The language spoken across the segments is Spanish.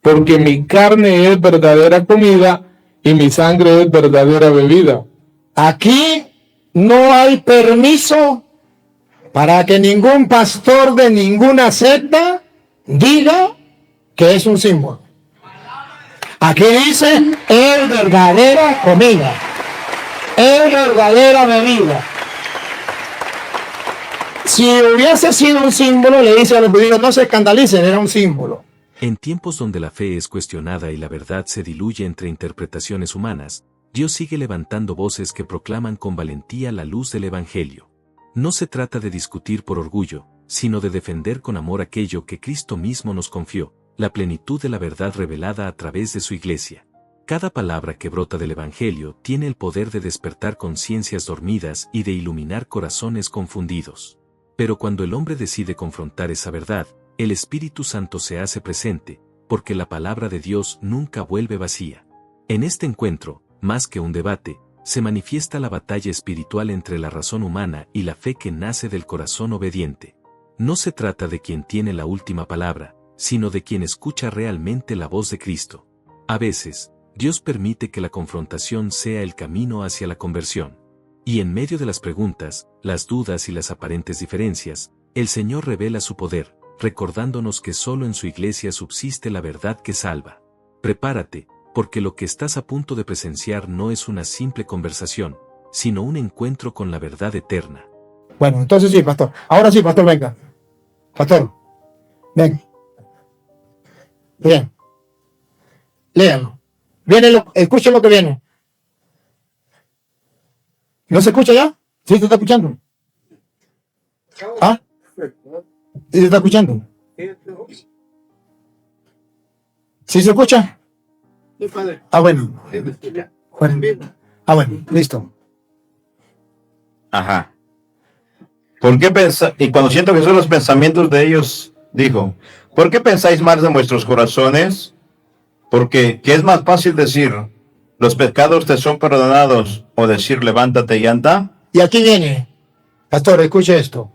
porque mi carne es verdadera comida y mi sangre es verdadera bebida. Aquí no hay permiso para que ningún pastor de ninguna secta diga que es un símbolo. Aquí dice, es verdadera comida, es verdadera bebida. Si hubiese sido un símbolo, le dice a los judíos, no se escandalicen, era un símbolo. En tiempos donde la fe es cuestionada y la verdad se diluye entre interpretaciones humanas, Dios sigue levantando voces que proclaman con valentía la luz del Evangelio. No se trata de discutir por orgullo, sino de defender con amor aquello que Cristo mismo nos confió, la plenitud de la verdad revelada a través de su Iglesia. Cada palabra que brota del Evangelio tiene el poder de despertar conciencias dormidas y de iluminar corazones confundidos. Pero cuando el hombre decide confrontar esa verdad, el Espíritu Santo se hace presente, porque la palabra de Dios nunca vuelve vacía. En este encuentro, más que un debate, se manifiesta la batalla espiritual entre la razón humana y la fe que nace del corazón obediente. No se trata de quien tiene la última palabra, sino de quien escucha realmente la voz de Cristo. A veces, Dios permite que la confrontación sea el camino hacia la conversión. Y en medio de las preguntas, las dudas y las aparentes diferencias, el Señor revela su poder, recordándonos que solo en su Iglesia subsiste la verdad que salva. Prepárate, porque lo que estás a punto de presenciar no es una simple conversación, sino un encuentro con la verdad eterna. Bueno, entonces sí, pastor. Ahora sí, pastor, venga. Pastor, venga. Bien. Léanlo. Escuchen lo que viene. ¿No se escucha ya? ¿Sí se está escuchando? ¿Ah? ¿Sí se está escuchando? ¿Sí se escucha? Ah, bueno. Bueno, listo. Ajá. ¿Por qué y cuando siento que son los pensamientos de ellos, dijo, ¿por qué pensáis mal de vuestros corazones? Porque, ¿qué es más fácil decir, los pecados te son perdonados, o decir, levántate y anda? Y aquí viene. Pastor, escuche esto.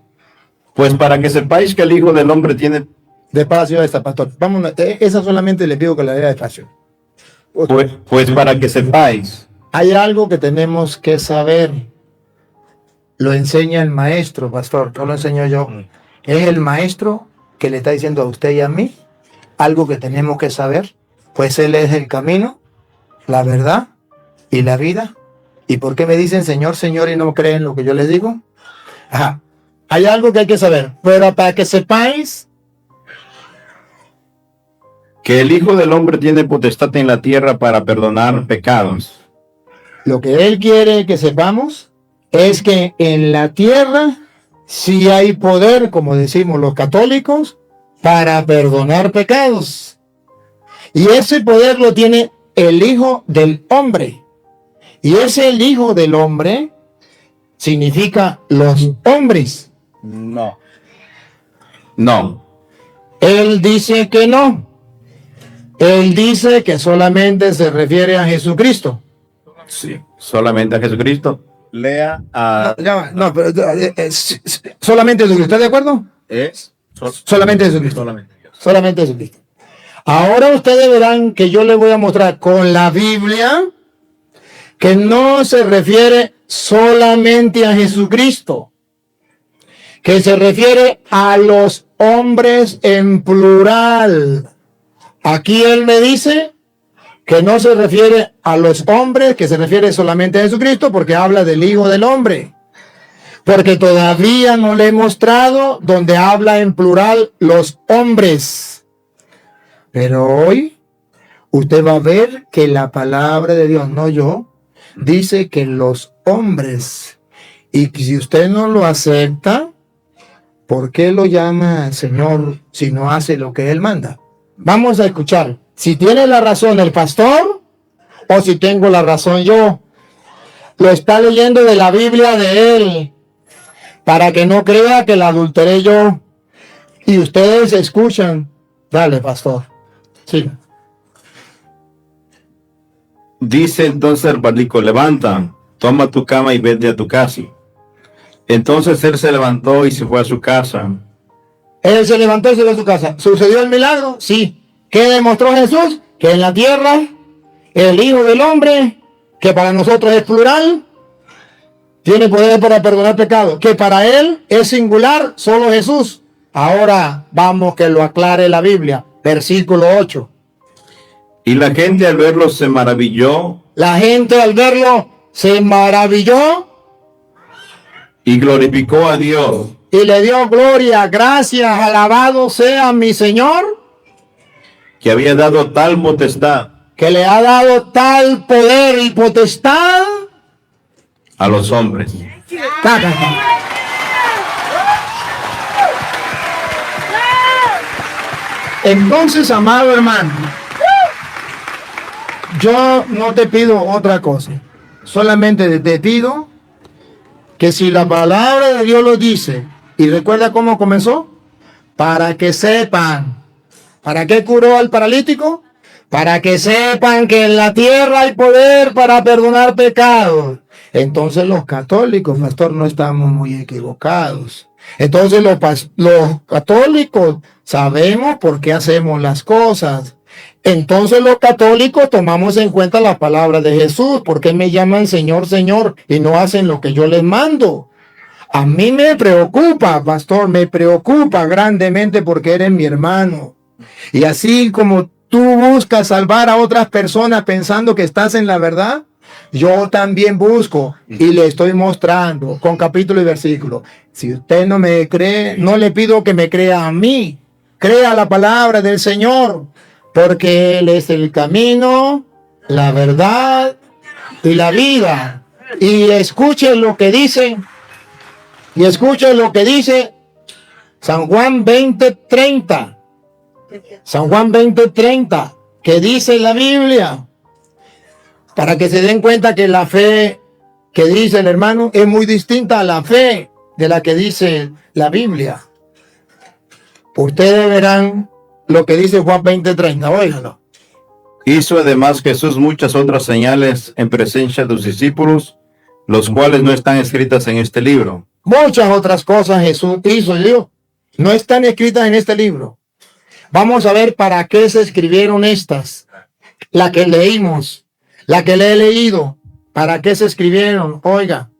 Pues para que sepáis que el Hijo del Hombre tiene... Despacio esta, pastor. Vamos, esa solamente le pido que la lea despacio. Pues para que sepáis. Hay algo que tenemos que saber. Lo enseña el maestro, pastor, no lo enseño yo. Es el maestro que le está diciendo a usted y a mí algo que tenemos que saber. Pues Él es el camino, la verdad y la vida. ¿Y por qué me dicen Señor, Señor y no creen lo que yo les digo? Ajá. Hay algo que hay que saber. Pero para que sepáis que el Hijo del Hombre tiene potestad en la tierra para perdonar pecados. Lo que Él quiere que sepamos es que en la tierra sí hay poder, como decimos los católicos, para perdonar pecados. Y ese poder lo tiene el Hijo del Hombre. Y ese el Hijo del Hombre significa los hombres. No. Él dice que no. Él dice que solamente se refiere a Jesucristo. Sí, solamente a Jesucristo. Lea a... No, pero solamente Jesucristo. ¿Está de acuerdo? Solamente Jesucristo. Solamente Jesucristo. Ahora ustedes verán que yo les voy a mostrar con la Biblia que no se refiere solamente a Jesucristo, que se refiere a los hombres en plural. Aquí Él me dice que no se refiere a los hombres, que se refiere solamente a Jesucristo, porque habla del Hijo del Hombre. Porque todavía no le he mostrado donde habla en plural los hombres. Pero hoy usted va a ver que la palabra de Dios, no yo, dice que los hombres. Y si usted no lo acepta, ¿por qué lo llama Señor si no hace lo que Él manda? Vamos a escuchar si tiene la razón el pastor o si tengo la razón yo. Lo está leyendo de la Biblia de él, para que no crea que la adulteré yo. Y ustedes escuchan. Dale, pastor. Sí. Dice entonces el paralítico, levanta, toma tu cama y vete a tu casa. Entonces él se levantó y se fue a su casa. Él se levantó y se fue a su casa. ¿Sucedió el milagro? Sí. ¿Qué demostró Jesús? Que en la tierra, el Hijo del Hombre, que para nosotros es plural, tiene poder para perdonar pecados. Que para Él es singular, solo Jesús. Ahora vamos que lo aclare la Biblia. Versículo 8. Y la gente al verlo se maravilló. La gente al verlo se maravilló Y glorificó a Dios. y le dio gloria, gracias, alabado sea mi Señor, Que había dado tal potestad que le ha dado tal poder y potestad. a los hombres. Entonces, amado hermano, yo no te pido otra cosa, solamente te pido que si la palabra de Dios lo dice, y recuerda cómo comenzó, para que sepan, ¿para qué curó al paralítico? Para que sepan que en la tierra hay poder para perdonar pecados. Entonces los católicos, pastor, no estamos muy equivocados. Entonces los católicos sabemos por qué hacemos las cosas. Entonces los católicos tomamos en cuenta la palabra de Jesús. ¿Por qué me llaman Señor, Señor y no hacen lo que yo les mando? A mí me preocupa, pastor, me preocupa grandemente porque eres mi hermano. Y así como tú buscas salvar a otras personas pensando que estás en la verdad, yo también busco y le estoy mostrando con capítulo y versículo. Si usted no me cree, no le pido que me crea a mí, crea la palabra del Señor, porque Él es el camino, la verdad y la vida. Y escuche lo que dice, San Juan 20:30. San Juan 20:30, que dice la Biblia, para que se den cuenta que la fe que dice el hermano es muy distinta a la fe de la que dice la Biblia. Ustedes verán lo que dice Juan 20:30, óiganlo. Hizo además Jesús muchas otras señales en presencia de sus discípulos, los cuales no están escritas en este libro. Muchas otras cosas Jesús hizo, yo, no están escritas en este libro. Vamos a ver para qué se escribieron estas. La que leímos, la que le he leído. ¿Para qué se escribieron? Oiga.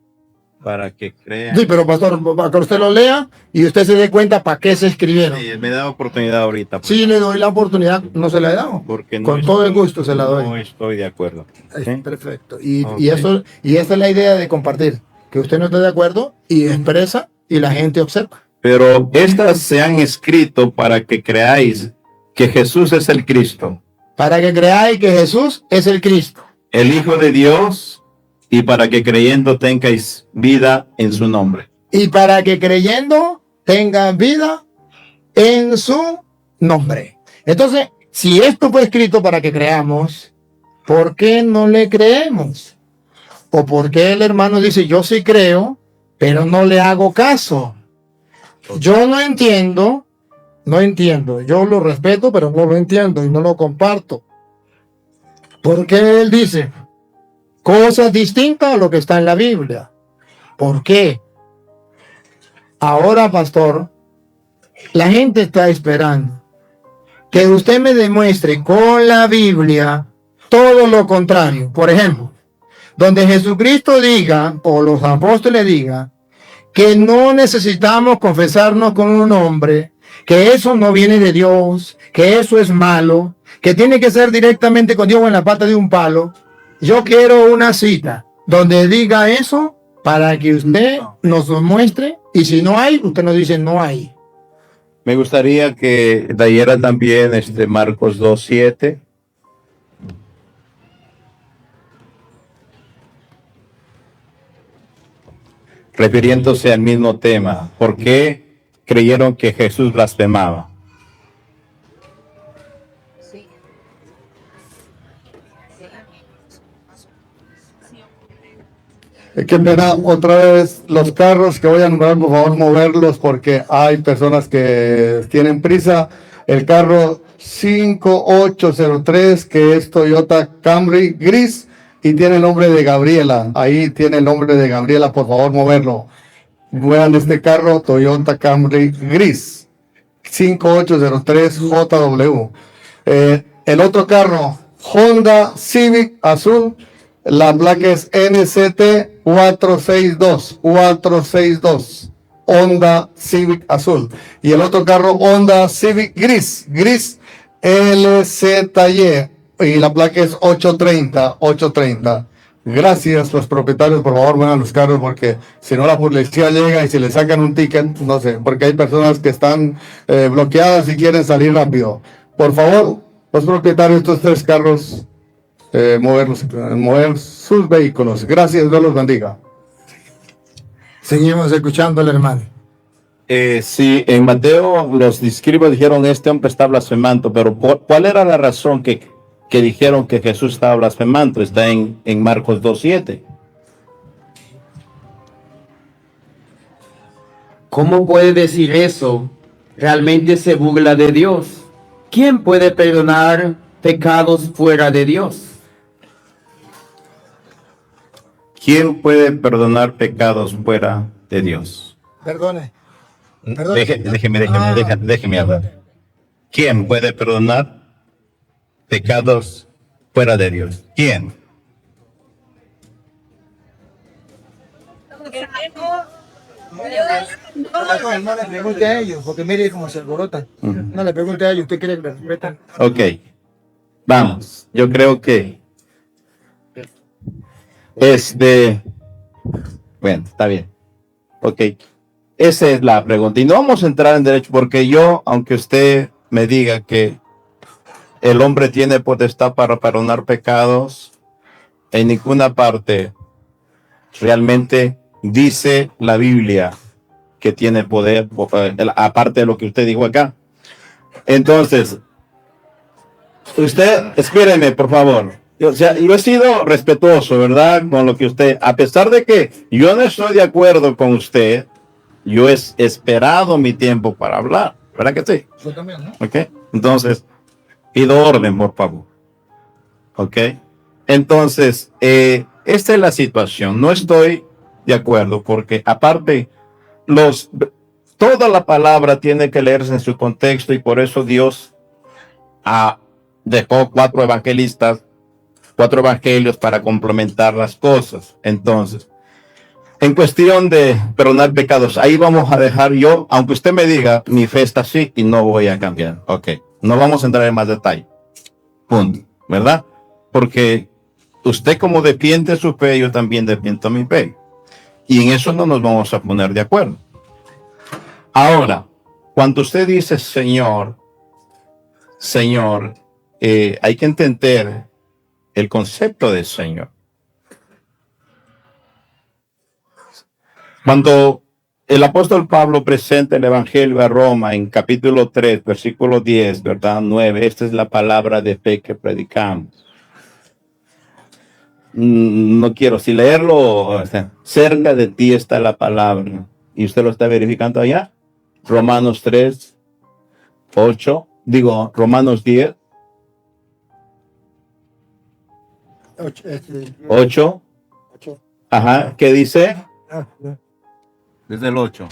Para que crean. Sí, pero pastor, para que usted lo lea y usted se dé cuenta para qué se escribieron. Sí, me da oportunidad ahorita. Pues. Sí, le doy la oportunidad, no se la he dado. Porque no con todo el gusto se la doy. No estoy de acuerdo. ¿Sí? Perfecto. Y Ok. y esa es la idea de compartir. Que usted no esté de acuerdo y expresa y la gente observa. Pero estas se han escrito para que creáis que Jesús es el Cristo, Para que creáis que Jesús es el Cristo. el Hijo de Dios, y para que creyendo tengáis vida en su nombre. Y para que creyendo tengan vida en su nombre. Entonces, si esto fue escrito para que creamos, ¿por qué no le creemos? ¿O por qué el hermano dice, yo sí creo, pero no le hago caso? Yo no entiendo, yo lo respeto, pero no lo entiendo y no lo comparto. ¿Por qué él dice cosas distintas a lo que está en la Biblia? ¿Por qué? Ahora, pastor, la gente está esperando que usted me demuestre con la Biblia todo lo contrario. Por ejemplo, donde Jesucristo diga, o los apóstoles digan, que no necesitamos confesarnos con un hombre, que eso no viene de Dios, que eso es malo, que tiene que ser directamente con Dios o en la pata de un palo. Yo quiero una cita donde diga eso para que usted nos lo muestre, y si no hay, usted nos dice no hay. Me gustaría que leyera también Marcos 2:7. Refiriéndose al mismo tema. ¿Por qué creyeron que Jesús blasfemaba? Qué pena, otra vez los carros que voy a nombrar, por favor, moverlos porque hay personas que tienen prisa. El carro 5803, que es Toyota Camry gris y tiene el nombre de Gabriela. Ahí tiene el nombre de Gabriela, por favor, moverlo. Vean este carro, Toyota Camry gris, 5803 JW. El otro carro, Honda Civic azul, la placa es NCT 462, Honda Civic azul. Y el otro carro, Honda Civic gris LZY, y la placa es 830. Gracias, los propietarios, por favor, muevan los carros, porque si no la policía llega y si le sacan un ticket, no sé, porque hay personas que están bloqueadas y quieren salir rápido. Por favor, los propietarios de estos 3 carros, mover sus vehículos. Gracias, Dios los bendiga. Seguimos escuchando al hermano. Sí, en Mateo los escribas dijeron, este hombre está blasfemando, pero ¿cuál era la razón que dijeron que Jesús estaba blasfemando? Está en Marcos 2:7. ¿Cómo puede decir eso? Realmente se burla de Dios. ¿Quién puede perdonar pecados fuera de Dios? ¿Quién puede perdonar pecados fuera de Dios? Perdone. Déjeme hablar. ¿Quién puede perdonar pecados fuera de Dios? ¿Quién? No le pregunte a ellos, porque mire cómo se alborotan. No le pregunte a ellos, ¿usted cree que le respetan? Ok, vamos. Yo creo que bueno, está bien. Ok, esa es la pregunta. Y no vamos a entrar en derecho, porque yo, aunque usted me diga que el hombre tiene potestad para perdonar pecados, en ninguna parte realmente dice la Biblia que tiene poder, aparte de lo que usted dijo acá. Entonces, usted, espéreme, por favor. O sea, yo he sido respetuoso, ¿verdad? Con lo que usted, a pesar de que yo no estoy de acuerdo con usted, yo he esperado mi tiempo para hablar, ¿verdad que sí? Yo también, ¿no? Ok, entonces, pido orden, por favor. Ok, entonces, esta es la situación. No estoy de acuerdo, porque aparte, toda la palabra tiene que leerse en su contexto, y por eso Dios dejó 4 evangelistas, 4 evangelios para complementar las cosas. Entonces, en cuestión de perdonar pecados, ahí vamos a dejar yo, aunque usted me diga, mi fe está así y no voy a cambiar. Ok, no vamos a entrar en más detalle. Punto, ¿verdad? Porque usted como defiende su fe, yo también defiendo mi fe. Y en eso no nos vamos a poner de acuerdo. Ahora, cuando usted dice Señor, hay que entender el concepto de Señor. Cuando el apóstol Pablo presenta el Evangelio a Roma en capítulo 3, versículo 10, ¿verdad? 9, esta es la palabra de fe que predicamos. No quiero si leerlo, o sea, cerca de ti está la palabra. ¿Y usted lo está verificando allá? Romanos 3, 8, Romanos 10, 8. Ajá, ¿qué dice? Desde el 8.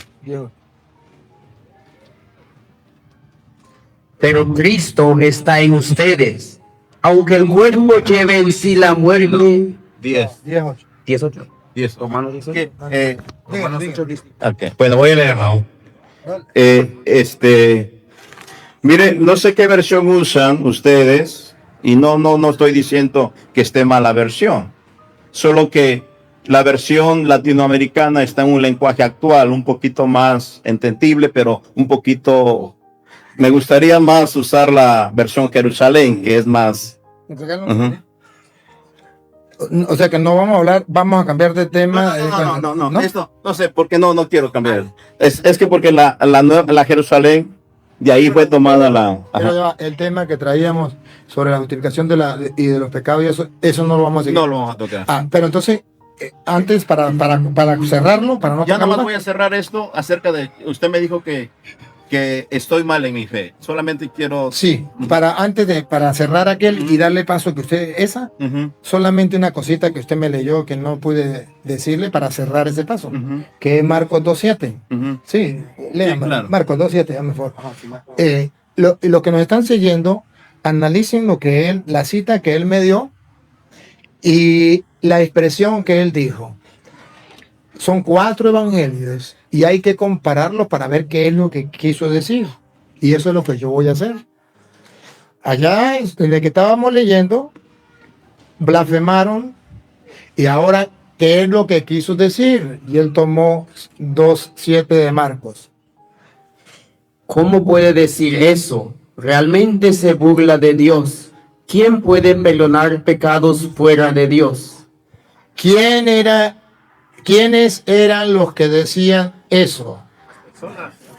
Pero Cristo está en ustedes. Aunque el cuerpo lleve en sí la muerte. 10. 18. 10. Romanos 18. Ok, bueno, voy a leerlo. Mire, no sé qué versión usan ustedes, y no estoy diciendo que esté mal la versión, solo que la versión latinoamericana está en un lenguaje actual, un poquito más entendible, pero un poquito, me gustaría más usar la versión Jerusalén, que es más. O sea que no vamos a hablar, vamos a cambiar de tema. No, esto, no sé, porque no quiero cambiar. Es que porque la Jerusalén, de ahí fue tomada la. Pero el tema que traíamos sobre la justificación y de los pecados, y eso no lo vamos a seguir. No lo vamos a tocar. Pero entonces, antes, para cerrarlo, para no. Ya nomás voy a cerrar esto acerca de. Usted me dijo que estoy mal en mi fe. Solamente quiero. Sí, para cerrar aquel y darle paso que usted, solamente una cosita que usted me leyó que no pude decirle para cerrar ese paso, que es Marcos 2.7. Sí, lean, sí, claro. Marcos 2.7, a lo mejor. Lo que nos están siguiendo, analicen lo que él, la cita que él me dio y la expresión que él dijo. Son 4 evangelios y hay que compararlos para ver qué es lo que quiso decir. Y eso es lo que yo voy a hacer. Allá, en el que estábamos leyendo, blasfemaron. Y ahora, ¿qué es lo que quiso decir? Y él tomó 2:7 de Marcos. ¿Cómo puede decir eso? Realmente se burla de Dios. ¿Quién puede perdonar pecados fuera de Dios? ¿Quiénes eran los que decían eso?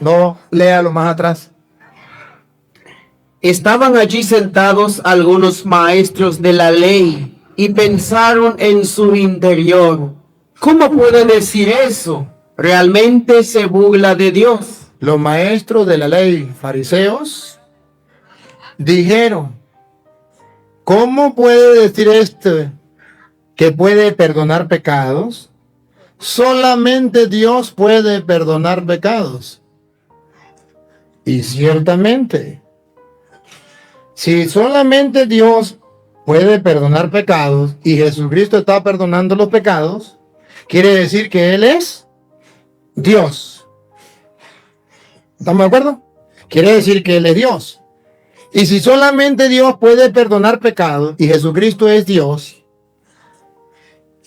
No, léalo más atrás. Estaban allí sentados algunos maestros de la ley y pensaron en su interior. ¿Cómo puede decir eso? Realmente se burla de Dios. Los maestros de la ley, fariseos, dijeron, ¿cómo puede decir este que puede perdonar pecados? Solamente Dios puede perdonar pecados. Y ciertamente, si solamente Dios puede perdonar pecados y Jesucristo está perdonando los pecados, quiere decir que Él es Dios. ¿Estamos de acuerdo? Quiere decir que Él es Dios. Y si solamente Dios puede perdonar pecados y Jesucristo es Dios,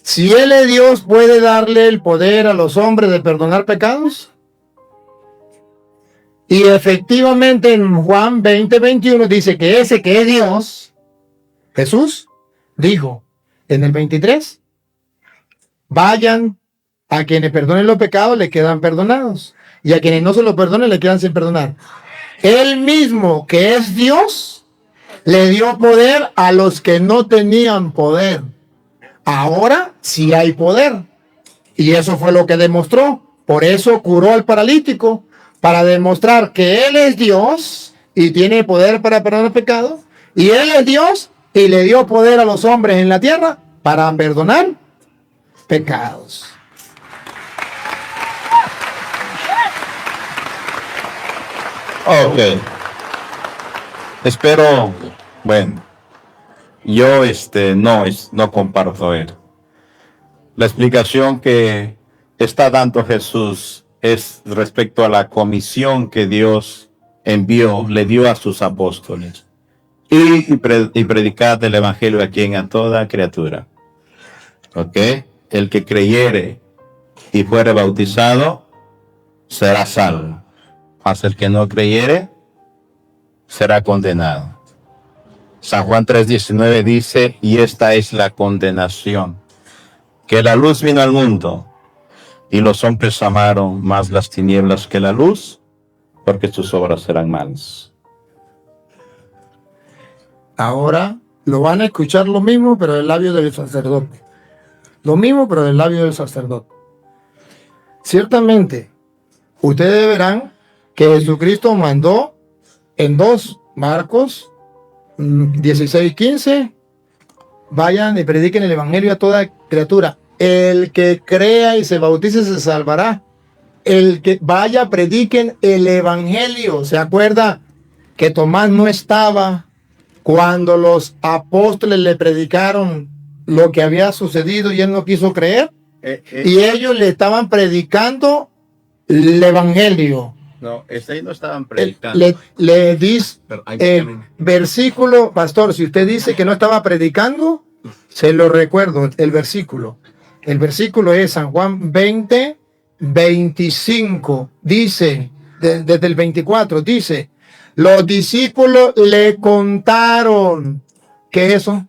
si Él es Dios, ¿puede darle el poder a los hombres de perdonar pecados? Y efectivamente en Juan 20:21 dice que ese que es Dios, Jesús, dijo en el 23, vayan a quienes perdonen los pecados, le quedan perdonados. Y a quienes no se lo perdonen, le quedan sin perdonar. Él mismo, que es Dios, le dio poder a los que no tenían poder. Ahora sí hay poder. Y eso fue lo que demostró. Por eso curó al paralítico, para demostrar que Él es Dios y tiene poder para perdonar pecados. Y Él es Dios y le dio poder a los hombres en la tierra para perdonar pecados. Ok. Espero, bueno, yo no comparto él. La explicación que está dando Jesús es respecto a la comisión que Dios le dio a sus apóstoles. Y predicar el evangelio a quien, a toda criatura. Ok. El que creyere y fuere bautizado será salvo. Mas el que no creyere será condenado. San Juan 3:19 dice, y esta es la condenación, que la luz vino al mundo, y los hombres amaron más las tinieblas que la luz, porque sus obras eran malas. Ahora lo van a escuchar lo mismo, pero del labio del sacerdote. Lo mismo, pero del labio del sacerdote. Ciertamente, ustedes verán que Jesucristo mandó en 2 Marcos 16:15, vayan y prediquen el evangelio a toda criatura. El que crea y se bautice se salvará. El que vaya, prediquen el evangelio. ¿Se acuerda que Tomás no estaba cuando los apóstoles le predicaron lo que había sucedido y él no quiso creer? Y ellos le estaban predicando el evangelio. No, ahí no estaban predicando. Le dice el versículo, pastor, si usted dice que no estaba predicando, se lo recuerdo, el versículo. El versículo es San Juan 20:25. Dice, desde el 24, dice, los discípulos le contaron. ¿Qué es eso?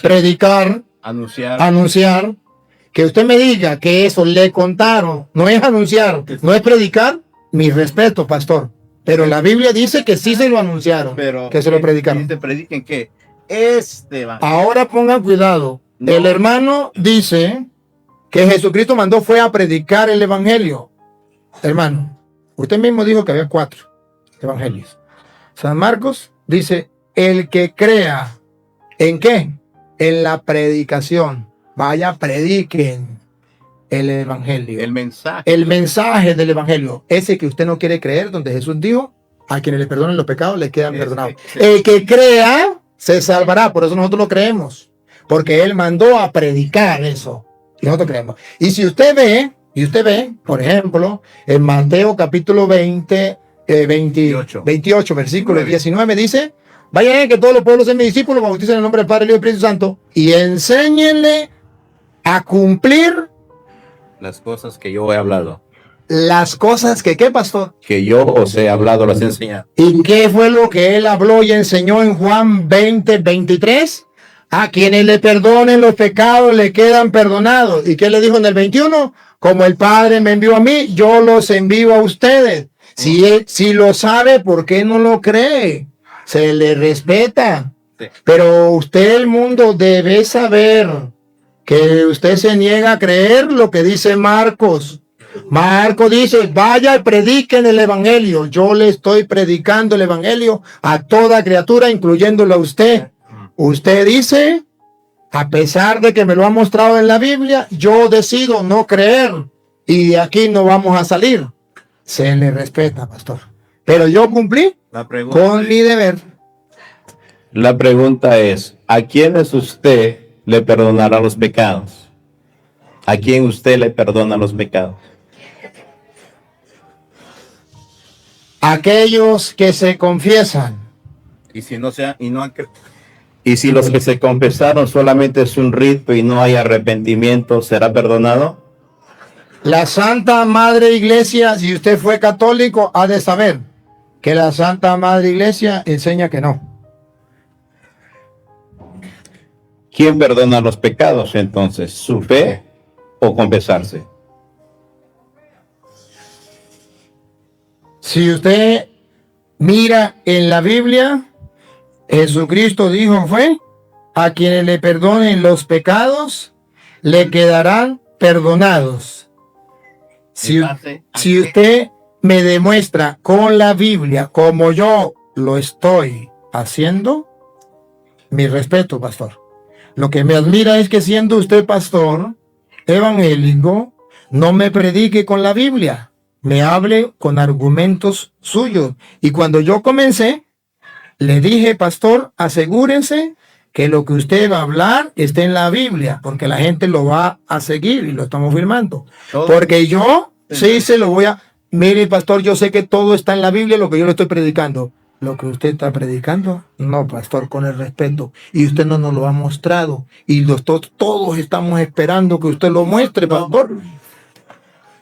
Predicar, anunciar. Que usted me diga que eso le contaron, no es anunciar, no es predicar, mi respeto, pastor. Pero la Biblia dice que sí se lo anunciaron, que se lo predicaron. Prediquen que Ahora pongan cuidado. No. El hermano dice que Jesucristo mandó fue a predicar el evangelio. Hermano, usted mismo dijo que había 4 evangelios. San Marcos dice, el que crea, ¿en qué? En la predicación. Vaya, prediquen el evangelio. El mensaje. El mensaje del evangelio. Ese que usted no quiere creer, donde Jesús dijo A quienes le perdonen los pecados, le quedan perdonados. El que crea, se salvará. Por eso nosotros lo creemos. Porque Él mandó a predicar eso. Y nosotros creemos. Y si usted ve, por ejemplo, en Mateo capítulo 28, versículo 19, dice: vayan que todos los pueblos sean mis discípulos, bauticen en el nombre del Padre, del Hijo y del Espíritu Santo, y enséñenle a cumplir Las cosas que yo he hablado. las cosas que, ¿qué, pastor? Que yo os he hablado, las he enseñado. ¿Y qué fue lo que Él habló y enseñó en Juan 20:23? A quienes le perdonen los pecados le quedan perdonados. ¿Y qué le dijo en el 21? Como el Padre me envió a mí, yo los envío a ustedes. Si lo sabe, ¿por qué no lo cree? Se le respeta. Sí. Pero usted, el mundo, debe saber que usted se niega a creer lo que dice Marcos. Marcos dice: vaya y prediquen el evangelio. Yo le estoy predicando el evangelio a toda criatura, incluyéndolo a usted. Usted dice: a pesar de que me lo ha mostrado en la Biblia, yo decido no creer y de aquí no vamos a salir. Se le respeta, pastor. Pero yo cumplí con mi deber. La pregunta es, ¿a quiénes usted le perdonará los pecados? ¿A quién usted le perdona los pecados? Aquellos que se confiesan. Y si no sea, y si los que se confesaron solamente es un rito y no hay arrepentimiento, ¿será perdonado? La Santa Madre Iglesia, si usted fue católico, ha de saber que la Santa Madre Iglesia enseña que no. ¿Quién perdona los pecados entonces? ¿Su fe o confesarse? Si usted mira en la Biblia, Jesucristo dijo fue: a quienes le perdonen los pecados, le quedarán perdonados. Si usted me demuestra con la Biblia como yo lo estoy haciendo, mi respeto, pastor. Lo que me admira es que, siendo usted pastor evangélico, no me predique con la Biblia, me hable con argumentos suyos. Y cuando yo comencé, le dije: pastor, asegúrense que lo que usted va a hablar esté en la Biblia, porque la gente lo va a seguir y lo estamos firmando. Porque yo sí se lo voy a... Mire, pastor, yo sé que todo está en la Biblia, lo que yo le estoy predicando. Lo que usted está predicando, no, pastor, con el respeto. Y usted no nos lo ha mostrado. Y todos estamos esperando que usted lo muestre, pastor.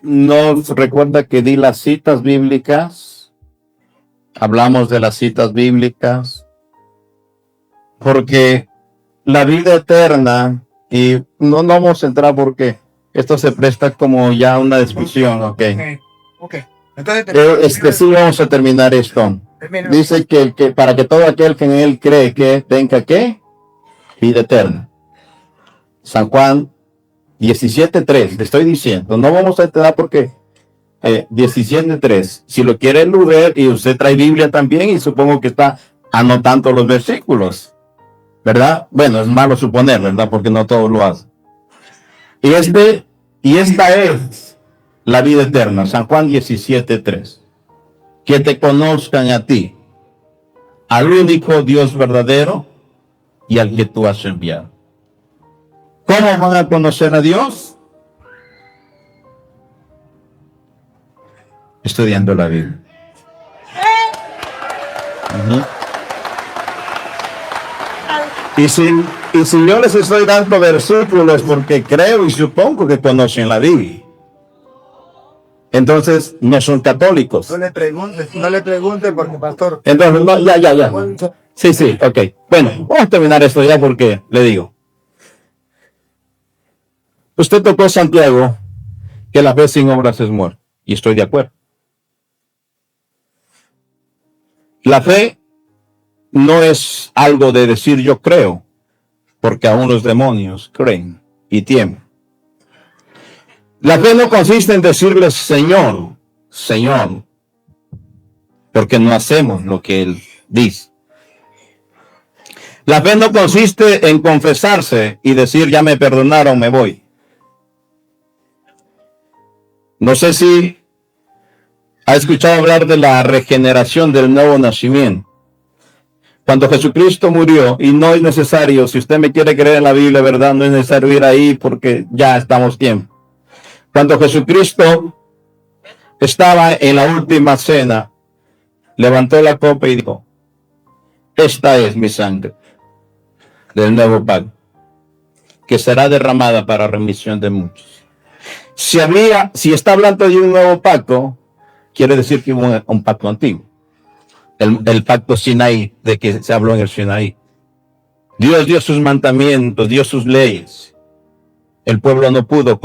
¿No recuerda que di las citas bíblicas? Hablamos de las citas bíblicas. Porque la vida eterna, y no vamos a entrar porque esto se presta como ya una discusión, ¿ok? Entonces, Sí, vamos a terminar esto. Dice que para que todo aquel que en él cree que tenga ¿qué? Vida eterna. San Juan 17:3, le estoy diciendo, no vamos a entrar porque 17:3, si lo quiere leer, y usted trae Biblia también y supongo que está anotando los versículos, ¿verdad? Bueno, es malo suponer, ¿verdad? Porque no todos lo hacen. Y esta es la vida eterna, San Juan 17:3. Que te conozcan a ti, al único Dios verdadero y al que tú has enviado. ¿Cómo van a conocer a Dios? Estudiando la Biblia. Y si yo les estoy dando versículos porque creo y supongo que conocen la Biblia. Entonces, no son católicos. no le pregunte porque, pastor. Entonces, no, ya. Sí, ok. Bueno, vamos a terminar esto ya porque le digo. Usted tocó Santiago, que la fe sin obras es muerta. Y estoy de acuerdo. La fe no es algo de decir yo creo, porque aún los demonios creen y tiemblan. La fe no consiste en decirle Señor, Señor, porque no hacemos lo que Él dice. La fe no consiste en confesarse y decir ya me perdonaron, me voy. No sé si ha escuchado hablar de la regeneración del nuevo nacimiento. Cuando Jesucristo murió, y no es necesario, si usted me quiere creer en la Biblia, ¿verdad? No es necesario ir ahí porque ya estamos tiempo. Cuando Jesucristo estaba en la última cena, levantó la copa y dijo, esta es mi sangre del nuevo pacto, que será derramada para remisión de muchos. Si está hablando de un nuevo pacto, quiere decir que hubo un pacto antiguo. El pacto Sinaí, de que se habló en el Sinaí. Dios dio sus mandamientos, dio sus leyes. El pueblo no pudo,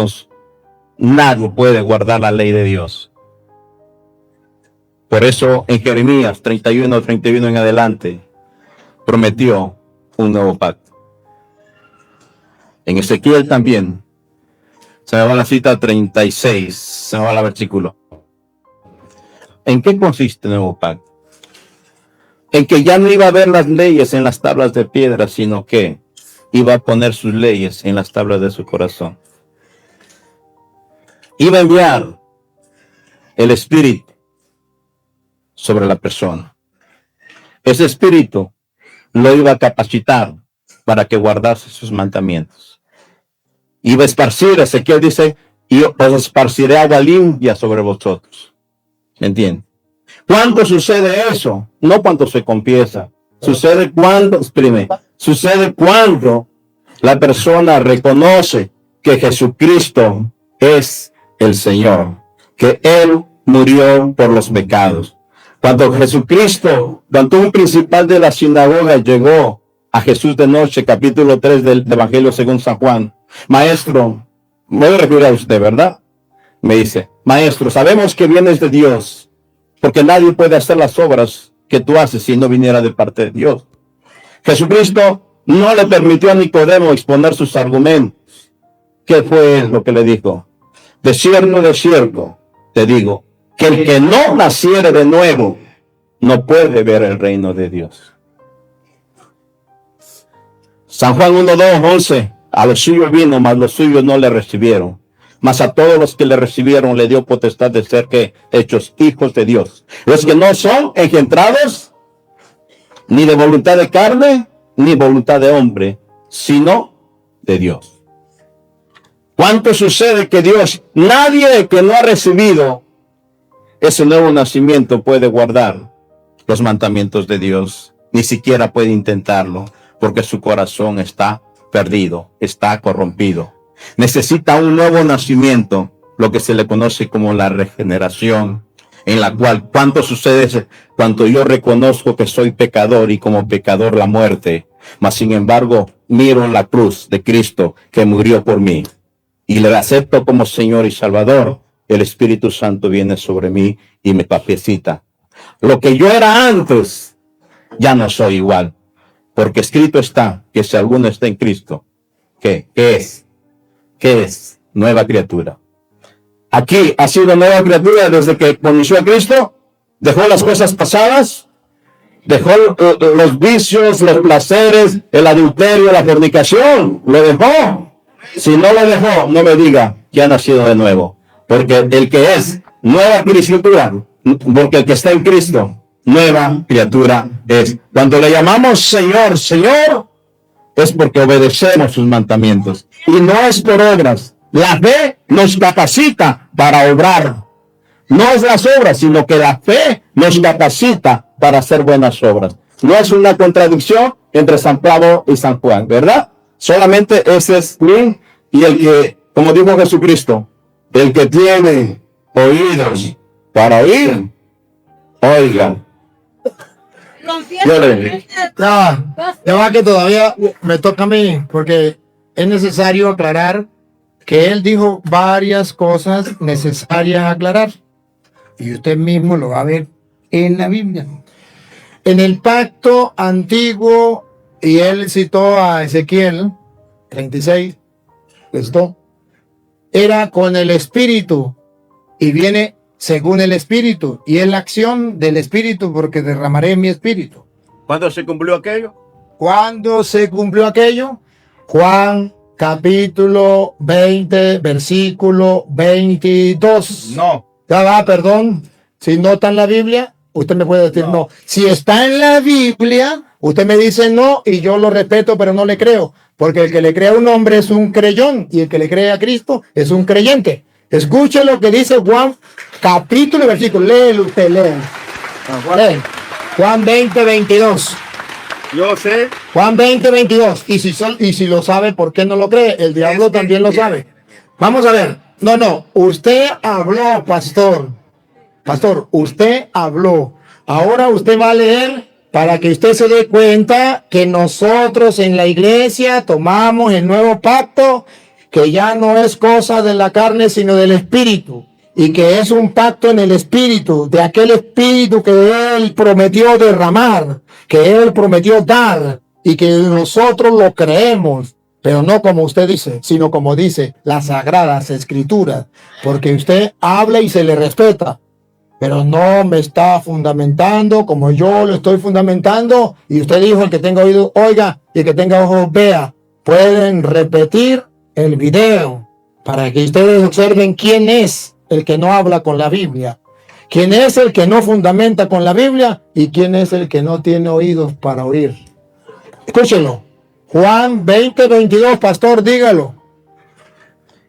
nadie puede guardar la ley de Dios. Por eso en Jeremías 31 en adelante, prometió un nuevo pacto. En Ezequiel también. Se me va la cita 36, se me va el versículo. ¿En qué consiste el nuevo pacto? En que ya no iba a haber las leyes en las tablas de piedra, sino que iba a poner sus leyes en las tablas de su corazón. Iba a enviar el Espíritu sobre la persona. Ese Espíritu lo iba a capacitar para que guardase sus mandamientos. Iba a esparcir, Ezequiel dice, y os esparciré agua limpia sobre vosotros. ¿Me entienden? ¿Cuándo sucede eso? No cuando se confiesa. Sucede cuando la persona reconoce que Jesucristo es el Señor, que Él murió por los pecados. Cuando un principal de la sinagoga llegó a Jesús de noche, capítulo 3 del Evangelio según San Juan, maestro, me voy a referir a usted, ¿verdad? Me dice, maestro, sabemos que vienes de Dios, porque nadie puede hacer las obras que tú haces si no viniera de parte de Dios. Jesucristo no le permitió a Nicodemo exponer sus argumentos. ¿Qué fue lo que le dijo? De cierto, te digo, que el que no naciere de nuevo no puede ver el reino de Dios. San Juan 1:11, a los suyos vino, mas los suyos no le recibieron. Mas a todos los que le recibieron le dio potestad de ser hechos hijos de Dios. Los que no son engendrados ni de voluntad de carne, ni voluntad de hombre, sino de Dios. ¿Cuánto sucede que nadie que no ha recibido ese nuevo nacimiento puede guardar los mandamientos de Dios? Ni siquiera puede intentarlo, porque su corazón está perdido, está corrompido. Necesita un nuevo nacimiento, lo que se le conoce como la regeneración, en la cual, ¿cuánto sucede cuando yo reconozco que soy pecador y como pecador la muerte? Mas sin embargo, miro la cruz de Cristo que murió por mí y le acepto como Señor y Salvador. El Espíritu Santo viene sobre mí y me capacita. Lo que yo era antes, ya no soy igual, porque escrito está que si alguno está en Cristo, ¿qué es? ¿Qué es? Nueva criatura. Aquí ha sido nueva criatura desde que conoció a Cristo, dejó las cosas pasadas, dejó los vicios, los placeres, el adulterio, la fornicación, lo dejó. Si no lo dejó, no me diga que ha nacido de nuevo, porque el que es nueva criatura, porque el que está en Cristo, nueva criatura es. Cuando le llamamos Señor, Señor, es porque obedecemos sus mandamientos. Y no es por obras. La fe nos capacita para obrar. No es las obras, sino que la fe nos capacita para hacer buenas obras. No es una contradicción entre San Pablo y San Juan, ¿verdad? Solamente ese es mí y el que, como dijo Jesucristo, el que tiene oídos para oír, oiga. Ya va que todavía me toca a mí, porque es necesario aclarar que él dijo varias cosas necesarias aclarar. Y usted mismo lo va a ver en la Biblia. En el pacto antiguo, y él citó a Ezequiel 36, esto era con el Espíritu, y viene según el Espíritu, y es la acción del Espíritu, porque derramaré mi Espíritu. ¿Cuándo se cumplió aquello? ¿Cuándo se cumplió aquello? Juan capítulo 20, versículo 22. No. Ya va, perdón. Si no está en la Biblia, usted me puede decir no. Si está en la Biblia, usted me dice no y yo lo respeto, pero no le creo. Porque el que le cree a un hombre es un creyón y el que le cree a Cristo es un creyente. Escuche lo que dice Juan, capítulo y versículo. Léelo usted, léelo. Lee. Juan 20, 22. Yo sé. Juan 20, 22. Y si lo sabe, ¿por qué no lo cree? El diablo también lo sabe. Vamos a ver. No. Usted habló, pastor. Pastor, usted habló. Ahora usted va a leer para que usted se dé cuenta que nosotros en la iglesia tomamos el nuevo pacto, que ya no es cosa de la carne, sino del espíritu. Y que es un pacto en el espíritu, de aquel espíritu que Él prometió derramar, que Él prometió dar, y que nosotros lo creemos, pero no como usted dice, sino como dice las sagradas escrituras, porque usted habla y se le respeta, pero no me está fundamentando como yo lo estoy fundamentando, y usted dijo, el que tenga oído, oiga, y el que tenga ojos, vea. Pueden repetir el video para que ustedes observen quién es el que no habla con la Biblia, quién es el que no fundamenta con la Biblia y quién es el que no tiene oídos para oír. Escúchenlo. Juan 20, 22, pastor, dígalo.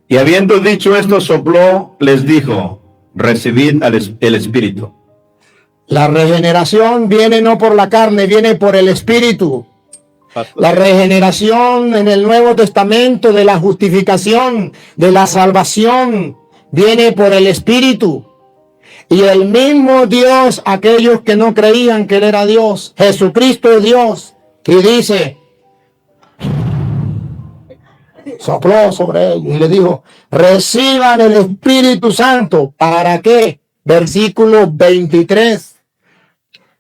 Y habiendo dicho esto, sopló, les dijo, recibid el Espíritu. La regeneración viene no por la carne, viene por el Espíritu. La regeneración en el Nuevo Testamento de la justificación, de la salvación, viene por el Espíritu. Y el mismo Dios, aquellos que no creían que Él era Dios, Jesucristo es Dios, y dice, sopló sobre ellos y le dijo, reciban el Espíritu Santo. ¿Para qué? Versículo 23.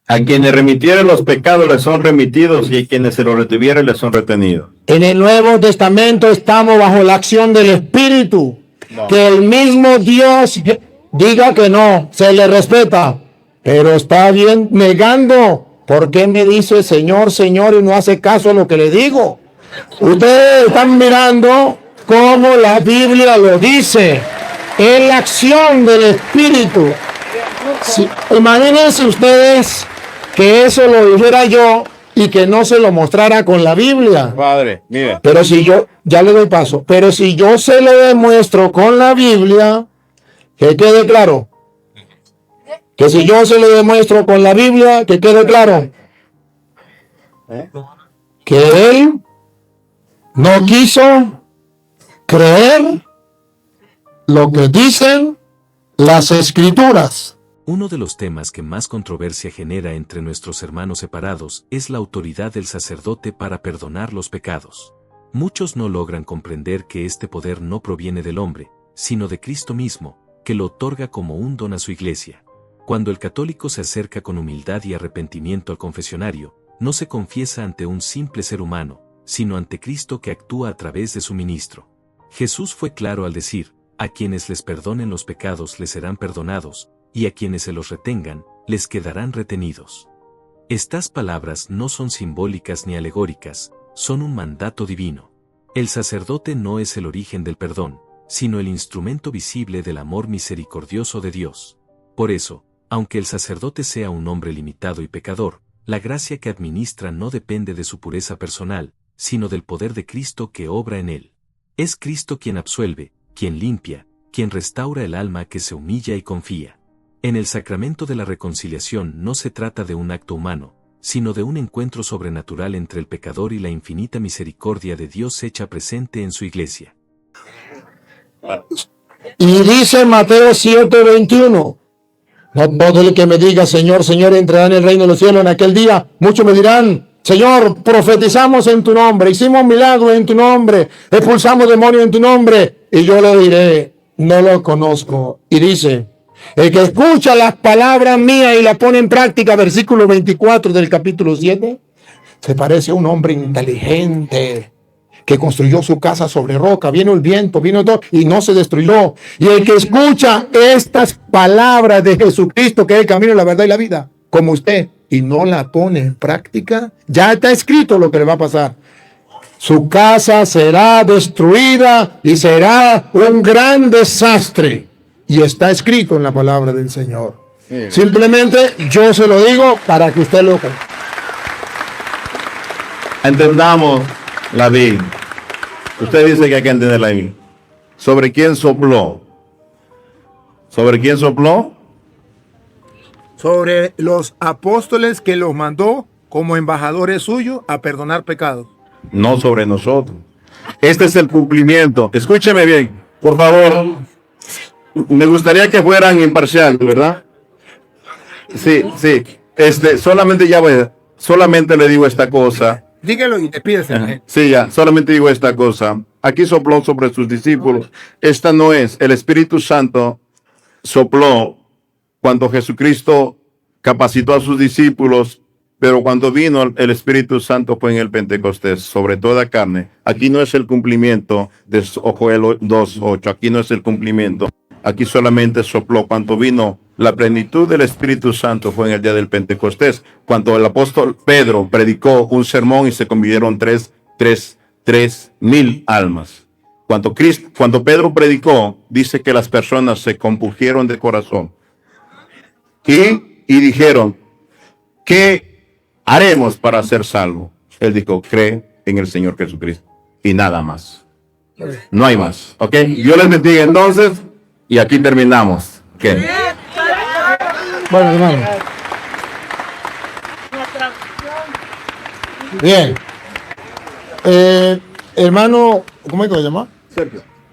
A quienes remitieron los pecados les son remitidos y a quienes se los retuvieron les son retenidos. En el Nuevo Testamento estamos bajo la acción del Espíritu. No. Que el mismo Dios diga que no, se le respeta, pero está bien negando. ¿Por qué me dice Señor, Señor y no hace caso a lo que le digo? Ustedes están mirando cómo la Biblia lo dice. Es la acción del Espíritu. Sí, imagínense ustedes que eso lo dijera yo y que no se lo mostrara con la Biblia. Padre, mire. Pero si yo, ya le doy paso, pero si yo se lo demuestro con la Biblia, que quede claro. Que si yo se lo demuestro con la Biblia, que quede claro. Que él no quiso creer lo que dicen las Escrituras. Uno de los temas que más controversia genera entre nuestros hermanos separados es la autoridad del sacerdote para perdonar los pecados. Muchos no logran comprender que este poder no proviene del hombre, sino de Cristo mismo, que lo otorga como un don a su iglesia. Cuando el católico se acerca con humildad y arrepentimiento al confesionario, no se confiesa ante un simple ser humano, sino ante Cristo que actúa a través de su ministro. Jesús fue claro al decir, a quienes les perdonen los pecados les serán perdonados, y a quienes se los retengan, les quedarán retenidos. Estas palabras no son simbólicas ni alegóricas, son un mandato divino. El sacerdote no es el origen del perdón, sino el instrumento visible del amor misericordioso de Dios. Por eso, aunque el sacerdote sea un hombre limitado y pecador, la gracia que administra no depende de su pureza personal, sino del poder de Cristo que obra en él. Es Cristo quien absuelve, quien limpia, quien restaura el alma que se humilla y confía. En el sacramento de la reconciliación no se trata de un acto humano, sino de un encuentro sobrenatural entre el pecador y la infinita misericordia de Dios hecha presente en su iglesia. Y dice Mateo 7:21, no todo el que me diga Señor, Señor entrará en el reino de los cielos en aquel día. Muchos me dirán, Señor, profetizamos en tu nombre, hicimos milagros en tu nombre, expulsamos demonios en tu nombre. Y yo le diré, no lo conozco. Y dice, el que escucha las palabras mías y las pone en práctica, versículo 24 del capítulo 7, se parece a un hombre inteligente que construyó su casa sobre roca. Vino el viento, vino todo y no se destruyó. Y el que escucha estas palabras de Jesucristo, que es el camino, la verdad y la vida, como usted, y no la pone en práctica, ya está escrito lo que le va a pasar. Su casa será destruida y será un gran desastre. Y está escrito en la palabra del Señor. Simplemente yo se lo digo para que usted lo... Entendamos la Biblia. Usted dice que hay que entender la Biblia. ¿Sobre quién sopló? ¿Sobre quién sopló? Sobre los apóstoles que los mandó como embajadores suyos a perdonar pecados. No sobre nosotros. Este es el cumplimiento. Escúcheme bien, por favor. Me gustaría que fueran imparciales, ¿verdad? Sí. Solamente le digo esta cosa. Dígalo y despídese. Sí, ya, solamente digo esta cosa. Aquí sopló sobre sus discípulos. Esta no es. El Espíritu Santo sopló cuando Jesucristo capacitó a sus discípulos, pero cuando vino el Espíritu Santo fue en el Pentecostés, sobre toda carne. Aquí no es el cumplimiento de Joel 2:8. Aquí no es el cumplimiento. Aquí solamente sopló cuando vino la plenitud del Espíritu Santo fue en el día del Pentecostés, cuando el apóstol Pedro predicó un sermón y se convirtieron 3,000 almas. Cuando Pedro predicó, dice que las personas se compungieron de corazón y dijeron, ¿qué haremos para ser salvos? Él dijo, cree en el Señor Jesucristo y nada más. No hay más, ¿ok? Dios les bendiga entonces y aquí terminamos. ¿Qué? Bueno, hermano. Bien. Hermano, ¿cómo es que se llama?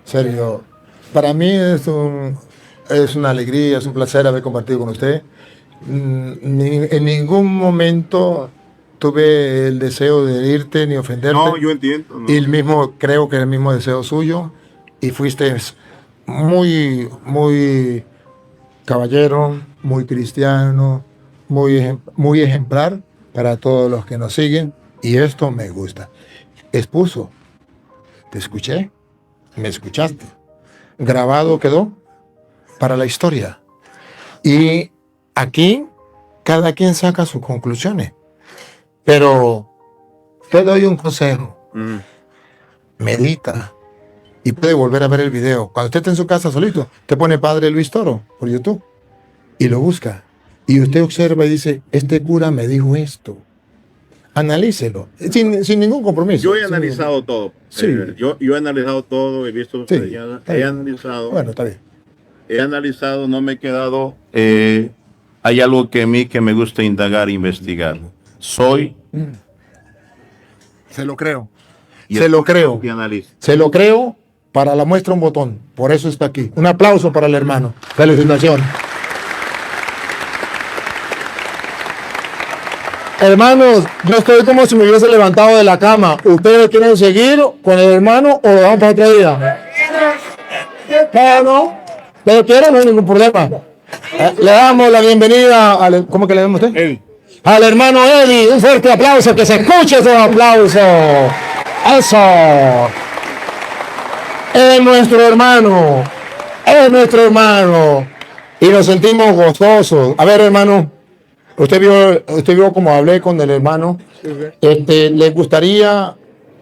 Sergio. Para mí es una alegría, es un placer haber compartido con usted. En ningún momento tuve el deseo de herirte ni ofenderte. No, yo entiendo. No. Y creo que el mismo deseo suyo. Y fuiste muy caballero, muy cristiano, muy ejemplar para todos los que nos siguen. Y esto me gusta. Esposo, te escuché, me escuchaste. Grabado quedó para la historia. Y aquí cada quien saca sus conclusiones. Pero te doy un consejo. Medita. Y puede volver a ver el video. Cuando usted esté en su casa solito, te pone Padre Luis Toro por YouTube. Y lo busca. Y usted observa y dice, este cura me dijo esto. Analícelo. Sin ningún compromiso. Yo he analizado todo. Sí. Yo he analizado todo, he visto, Sí, he analizado. Bueno, está bien. He analizado, no me he quedado. Hay algo que a mí que me gusta indagar, investigar. Soy. Se lo creo. Se lo creo. Y analizo. Se lo creo. Para la muestra un botón. Por eso está aquí. Un aplauso para el hermano. Felicitaciones. Hermanos, yo estoy como si me hubiese levantado de la cama. ¿Ustedes quieren seguir con el hermano o lo vamos para otro día? No. ¿Ustedes quieren? No hay ningún problema. Le damos la bienvenida al... ¿Cómo que le damos a usted? Eddie. Al hermano Eddie. Un fuerte aplauso. Que se escuche ese aplauso. Eso. Es nuestro hermano. Es nuestro hermano. Y nos sentimos gozosos. A ver, hermano. Usted vio cómo hablé con el hermano. ¿Le gustaría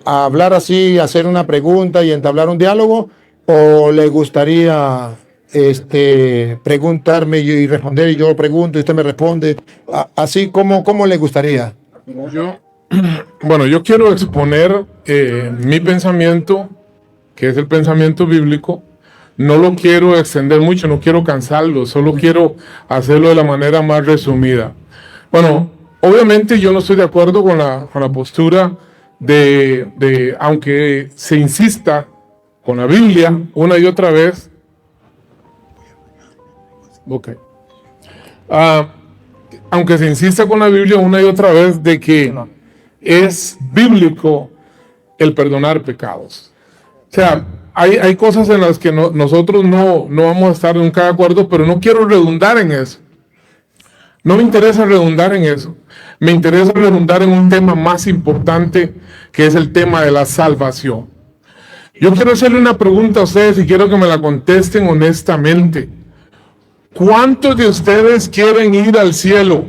hablar así, hacer una pregunta y entablar un diálogo? ¿O le gustaría preguntarme y responder y yo pregunto y usted me responde? Así, ¿cómo le gustaría? Yo quiero exponer mi pensamiento, que es el pensamiento bíblico. No lo quiero extender mucho, no quiero cansarlo, solo quiero hacerlo de la manera más resumida. Bueno, obviamente yo no estoy de acuerdo con la postura de aunque se insista con la Biblia una y otra vez. Aunque se insista con la Biblia una y otra vez de que es bíblico el perdonar pecados. O sea, hay cosas en las que nosotros no vamos a estar nunca de acuerdo, pero no quiero redundar en eso. No me interesa redundar en eso. Me interesa redundar en un tema más importante, que es el tema de la salvación. Yo quiero hacerle una pregunta a ustedes y quiero que me la contesten honestamente. ¿Cuántos de ustedes quieren ir al cielo?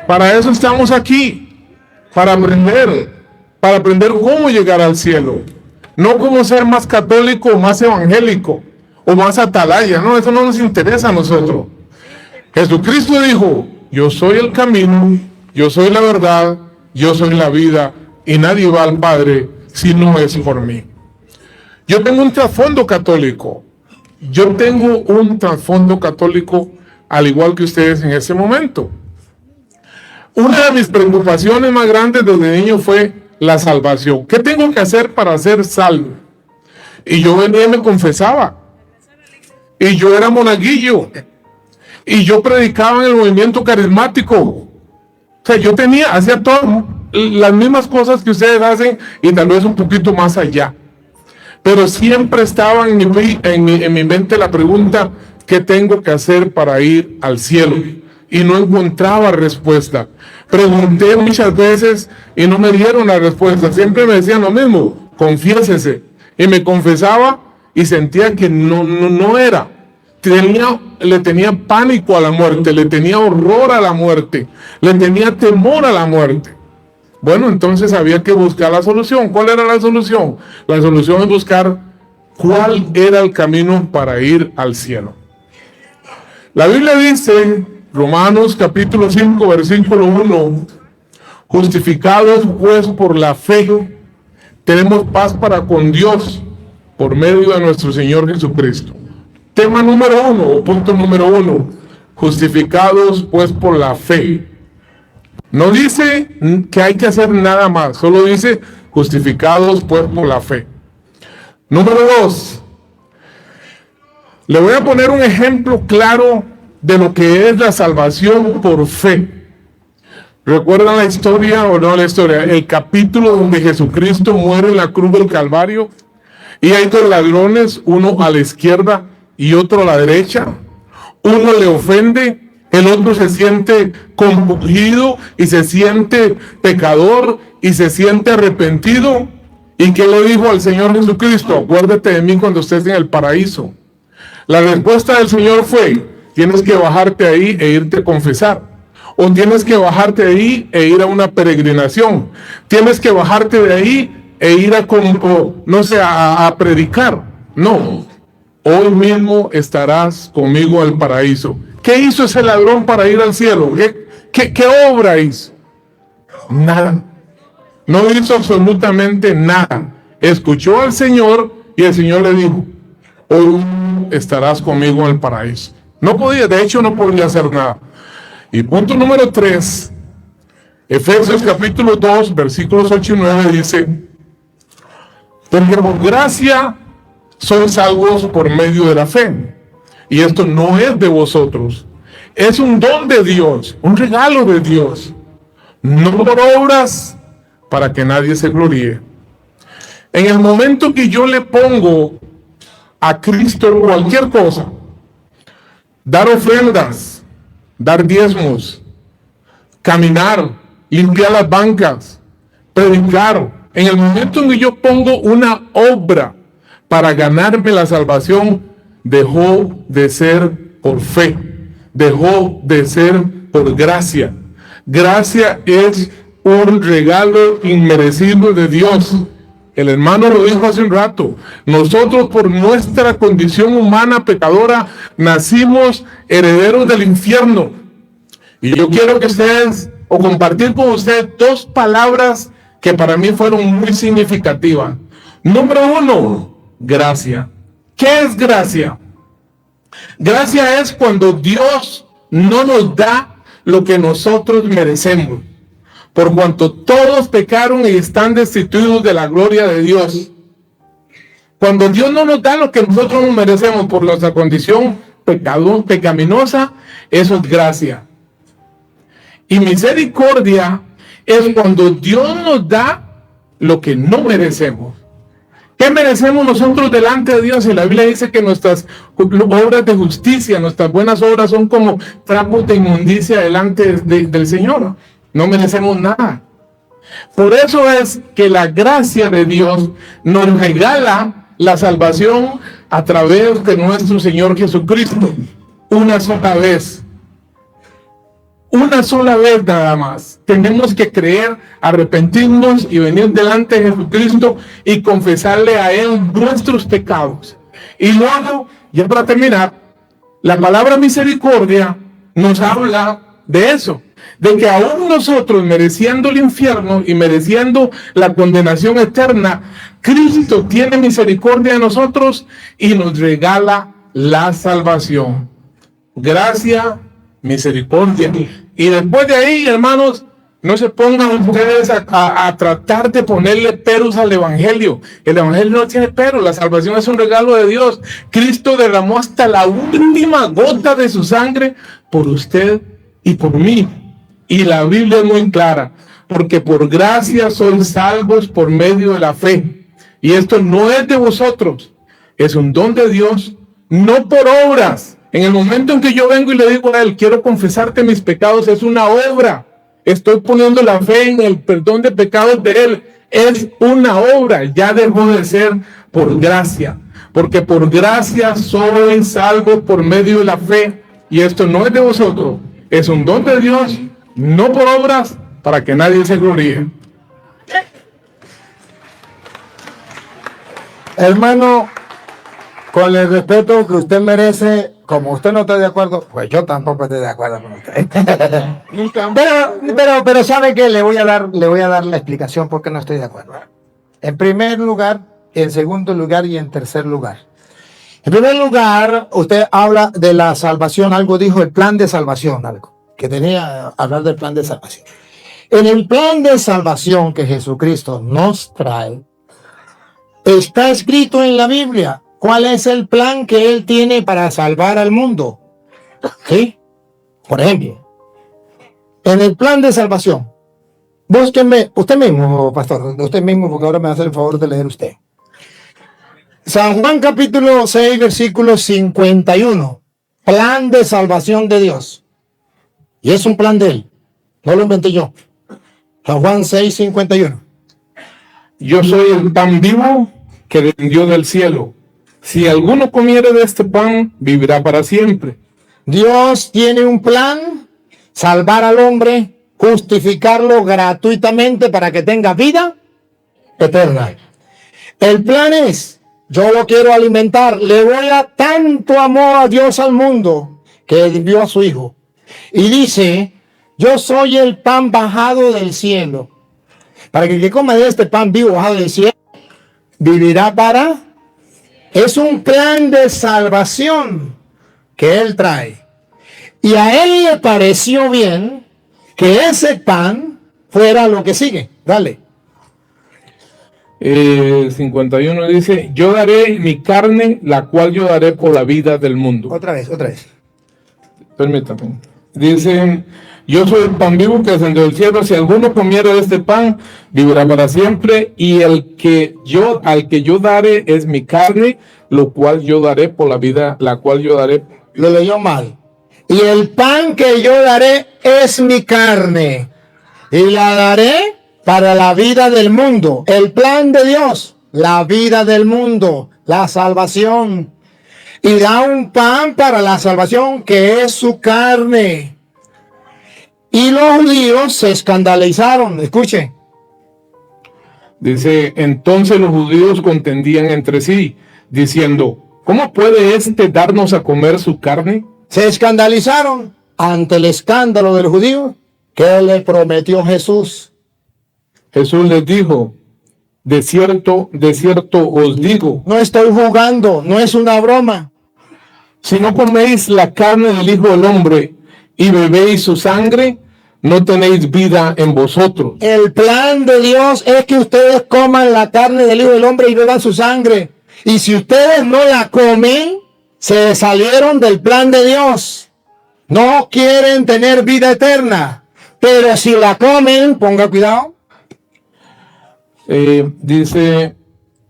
Para eso estamos aquí, para aprender cómo llegar al cielo. No cómo ser más católico o más evangélico, o más atalaya. No, eso no nos interesa a nosotros. Jesucristo dijo, yo soy el camino, yo soy la verdad, yo soy la vida, y nadie va al Padre si no es por mí. Yo tengo un trasfondo católico. Yo tengo un trasfondo católico al igual que ustedes en ese momento. Una de mis preocupaciones más grandes desde niño fue la salvación. ¿Qué tengo que hacer para ser salvo? Y yo venía y me confesaba. Y yo era monaguillo. Y yo predicaba en el movimiento carismático. O sea, yo hacía todas las mismas cosas que ustedes hacen y tal vez un poquito más allá. Pero siempre estaba en mi mente la pregunta, ¿qué tengo que hacer para ir al cielo? Y no encontraba respuesta. Pregunté muchas veces y no me dieron la respuesta. Siempre me decían lo mismo, confiésese. Y me confesaba y sentía que no era. Le tenía pánico a la muerte, le tenía horror a la muerte, le tenía temor a la muerte. Bueno, entonces había que buscar la solución. ¿Cuál era la solución? La solución es buscar cuál era el camino para ir al cielo. La Biblia dice, Romanos capítulo 5, versículo 1, justificados pues por la fe, tenemos paz para con Dios por medio de nuestro Señor Jesucristo. Tema número 1, punto número 1, justificados pues por la fe. No dice que hay que hacer nada más, solo dice justificados pues por la fe. Número 2, le voy a poner un ejemplo claro de lo que es la salvación por fe. ¿Recuerdan la historia o no la historia? El capítulo donde Jesucristo muere en la cruz del Calvario y hay dos ladrones, uno a la izquierda y otro a la derecha. Uno le ofende, el otro se siente compungido y se siente pecador y se siente arrepentido. ¿Y qué le dijo al Señor Jesucristo? Acuérdate de mí cuando estés en el paraíso. La respuesta del Señor fue, tienes que bajarte ahí e irte a confesar. O tienes que bajarte de ahí e ir a una peregrinación. Tienes que bajarte de ahí e ir a predicar. No, hoy mismo estarás conmigo al paraíso. ¿Qué hizo ese ladrón para ir al cielo? ¿Qué obra hizo? Nada. No hizo absolutamente nada. Escuchó al Señor y el Señor le dijo, hoy estarás conmigo en el paraíso. No podía hacer nada. Y punto número 3, Efesios capítulo 2, versículos 8 y 9 dice, porque por gracia sois salvos por medio de la fe. Y esto no es de vosotros, es un don de Dios, un regalo de Dios, no por obras para que nadie se gloríe. En el momento que yo le pongo a Cristo cualquier cosa, dar ofrendas, dar diezmos, caminar, limpiar las bancas, predicar, en el momento en que yo pongo una obra para ganarme la salvación, dejó de ser por fe, dejó de ser por gracia. Gracia es un regalo inmerecido de Dios. El hermano lo dijo hace un rato, nosotros por nuestra condición humana pecadora nacimos herederos del infierno. Y yo quiero que ustedes, o compartir con ustedes dos palabras que para mí fueron muy significativas. Número 1, gracia. ¿Qué es gracia? Gracia es cuando Dios no nos da lo que nosotros merecemos. Por cuanto todos pecaron y están destituidos de la gloria de Dios. Cuando Dios no nos da lo que nosotros nos merecemos por nuestra condición pecaminosa, eso es gracia. Y misericordia es cuando Dios nos da lo que no merecemos. ¿Qué merecemos nosotros delante de Dios? Y la Biblia dice que nuestras obras de justicia, nuestras buenas obras son como trapos de inmundicia delante del Señor. No merecemos nada. Por eso es que la gracia de Dios nos regala la salvación a través de nuestro Señor Jesucristo. Una sola vez. Una sola vez nada más. Tenemos que creer, arrepentirnos y venir delante de Jesucristo y confesarle a Él nuestros pecados. Y luego, ya para terminar, la palabra misericordia nos habla de eso, de que aún nosotros, mereciendo el infierno y mereciendo la condenación eterna, Cristo tiene misericordia de nosotros y nos regala la salvación. Gracia, misericordia. Y después de ahí, hermanos, no se pongan ustedes a tratar de ponerle peros al Evangelio. El Evangelio no tiene peros, la salvación es un regalo de Dios. Cristo derramó hasta la última gota de su sangre por usted y por mí. Y la Biblia es muy clara, porque por gracia sois salvos por medio de la fe. Y esto no es de vosotros, es un don de Dios, no por obras. En el momento en que yo vengo y le digo a él, quiero confesarte mis pecados, es una obra. Estoy poniendo la fe en el perdón de pecados de él. Es una obra, ya dejó de ser por gracia. Porque por gracia sois salvos por medio de la fe. Y esto no es de vosotros, es un don de Dios, no por obras, para que nadie se gloríe. Hermano, con el respeto que usted merece, como usted no está de acuerdo, pues yo tampoco estoy de acuerdo con usted. pero ¿sabe qué? Le voy a dar la explicación por qué no estoy de acuerdo. En primer lugar, en segundo lugar y en tercer lugar. En primer lugar, usted habla de la salvación, algo dijo el plan de salvación, algo que tenía que hablar del plan de salvación. En el plan de salvación que Jesucristo nos trae, está escrito en la Biblia cuál es el plan que Él tiene para salvar al mundo. ¿Sí? Por ejemplo, en el plan de salvación, búsquenme, usted mismo, pastor, usted mismo, porque ahora me va a hacer el favor de leer usted. San Juan capítulo 6, versículo 51. Plan de salvación de Dios. Y es un plan de Él. No lo inventé yo. San Juan 6, 51. Yo soy el pan vivo que descendió del cielo. Si alguno comiere de este pan, vivirá para siempre. Dios tiene un plan, salvar al hombre, justificarlo gratuitamente para que tenga vida eterna. El plan es, yo lo quiero alimentar, le voy a tanto amor a Dios al mundo que envió a su Hijo. Y dice, yo soy el pan bajado del cielo. Para que el que coma de este pan vivo bajado del cielo, vivirá para... Es un plan de salvación que Él trae. Y a Él le pareció bien que ese pan fuera lo que sigue. Dale. 51 dice, yo daré mi carne, la cual yo daré por la vida del mundo. Otra vez. Permítame. Dice, yo soy el pan vivo que descendió del cielo. Si alguno comiera de este pan, vivirá para siempre. Y al que yo daré es mi carne, lo cual yo daré por la vida, la cual yo daré. Lo leyó mal. Y el pan que yo daré es mi carne. Y la daré para la vida del mundo. El plan de Dios, la vida del mundo, la salvación. Y da un pan para la salvación que es su carne. Y los judíos se escandalizaron. Escuchen. Dice, entonces los judíos contendían entre sí, diciendo, ¿cómo puede éste darnos a comer su carne? Se escandalizaron ante el escándalo del judío que le prometió Jesús. Jesús les dijo, de cierto os digo. No estoy jugando, no es una broma. Si no coméis la carne del Hijo del Hombre y bebéis su sangre, no tenéis vida en vosotros. El plan de Dios es que ustedes coman la carne del Hijo del Hombre y beban su sangre. Y si ustedes no la comen, se salieron del plan de Dios. No quieren tener vida eterna. Pero si la comen, ponga cuidado. Dice,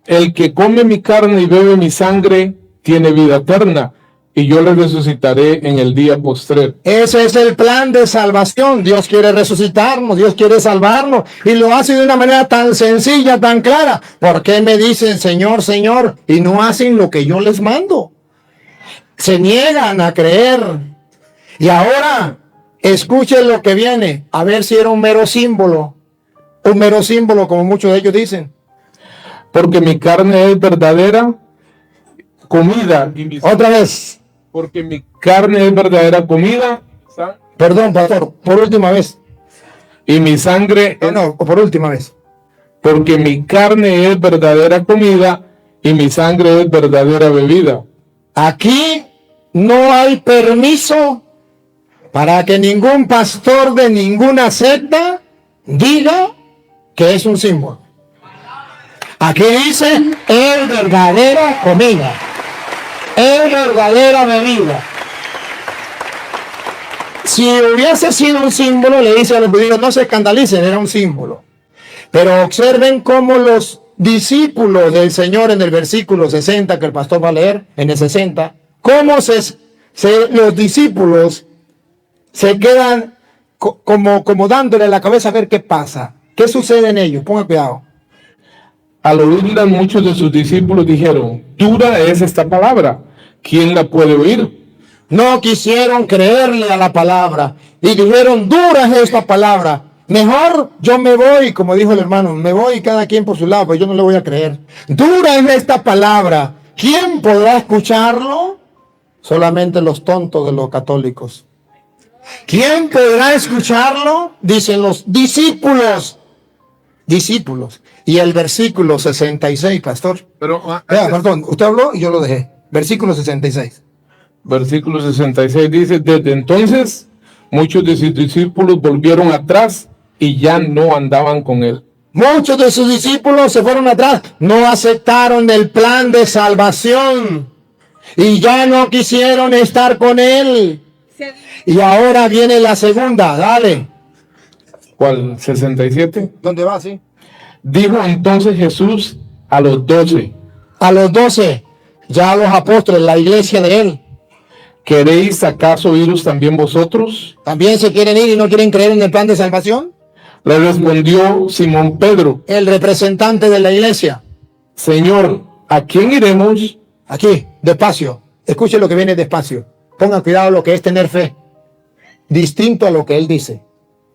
el que come mi carne y bebe mi sangre tiene vida eterna, y yo le resucitaré en el día postrer. Ese es el plan de salvación. Dios quiere resucitarnos, Dios quiere salvarnos, y lo hace de una manera tan sencilla, tan clara. ¿Por qué me dicen Señor, Señor, y no hacen lo que yo les mando? Se niegan a creer. Y ahora, escuchen lo que viene, a ver si era un mero símbolo como muchos de ellos dicen. Porque mi carne es verdadera, comida. Otra vez. Porque mi carne es verdadera comida. Perdón, pastor, por última vez. Y mi sangre. No, por última vez. Porque mi carne es verdadera comida y mi sangre es verdadera bebida. Aquí no hay permiso para que ningún pastor de ninguna secta diga que es un símbolo. Aquí dice, es verdadera comida, es verdadera bebida. Si hubiese sido un símbolo, le dice a los judíos, no se escandalicen, era un símbolo. Pero observen cómo los discípulos del Señor en el versículo 60, que el pastor va a leer, en el 60, cómo los discípulos se quedan como dándole la cabeza a ver qué pasa. ¿Qué sucede en ellos? Pongan cuidado. Al oírla, muchos de sus discípulos dijeron, dura es esta palabra, ¿quién la puede oír? No quisieron creerle a la palabra y dijeron, dura es esta palabra. Mejor yo me voy, como dijo el hermano, me voy cada quien por su lado, pues yo no le voy a creer. Dura es esta palabra. ¿Quién podrá escucharlo? Solamente los tontos de los católicos. ¿Quién podrá escucharlo? Dicen los discípulos. Discípulos. Y el versículo 66, pastor. Pero, perdón, usted habló y yo lo dejé. Versículo 66. Versículo 66 dice, desde entonces muchos de sus discípulos volvieron atrás y ya no andaban con él. Muchos de sus discípulos se fueron atrás, no aceptaron el plan de salvación y ya no quisieron estar con él. Y ahora viene la segunda, dale. ¿Cuál? 67. ¿Dónde va, sí? Dijo entonces Jesús a los 12. A los 12, ya a los apóstoles, la iglesia de él. ¿Queréis acaso iros también vosotros? ¿También se quieren ir y no quieren creer en el plan de salvación? Le respondió Simón Pedro, el representante de la iglesia. Señor, ¿a quién iremos? Aquí, despacio. Escuche lo que viene despacio. Pongan cuidado lo que es tener fe. Distinto a lo que él dice.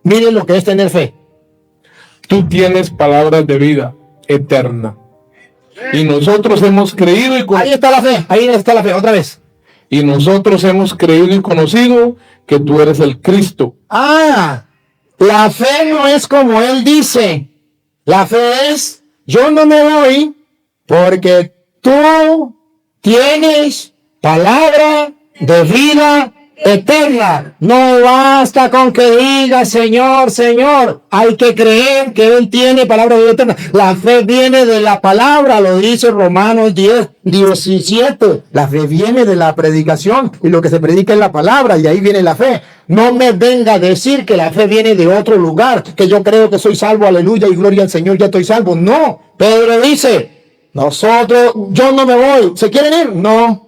Miren lo que es tener fe. Tú tienes palabras de vida eterna. Y nosotros hemos creído y ahí está la fe, ahí está la fe, otra vez. Y nosotros hemos creído y conocido que tú eres el Cristo. Ah, la fe no es como él dice. La fe es, yo no me voy porque tú tienes palabra de vida eterna. No basta con que diga Señor, Señor. Hay que creer que Él tiene palabra de vida eterna. La fe viene de la palabra, lo dice Romanos 10, 17. La fe viene de la predicación y lo que se predica es la palabra y ahí viene la fe. No me venga a decir que la fe viene de otro lugar, que yo creo que soy salvo, aleluya y gloria al Señor, ya estoy salvo. No, Pedro dice, nosotros, yo no me voy. ¿Se quieren ir? No.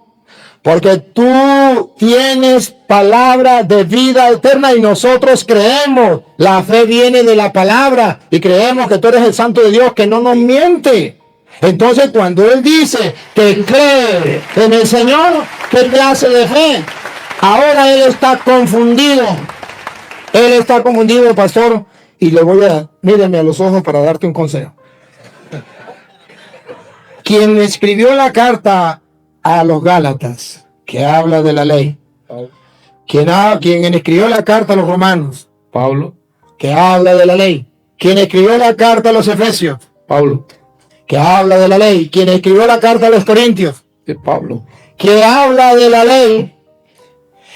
Porque tú tienes palabra de vida eterna y nosotros creemos. La fe viene de la palabra y creemos que tú eres el Santo de Dios que no nos miente. Entonces cuando Él dice que cree en el Señor, ¿qué clase de fe? Ahora Él está confundido. Él está confundido, pastor. Y le voy a, míreme a los ojos para darte un consejo. Quien escribió la carta a los Gálatas, que habla de la ley. Quien escribió la carta a los Romanos, Pablo, que habla de la ley. Quien escribió la carta a los Efesios, Pablo, que habla de la ley. Quien escribió la carta a los Corintios, Pablo, que habla de la ley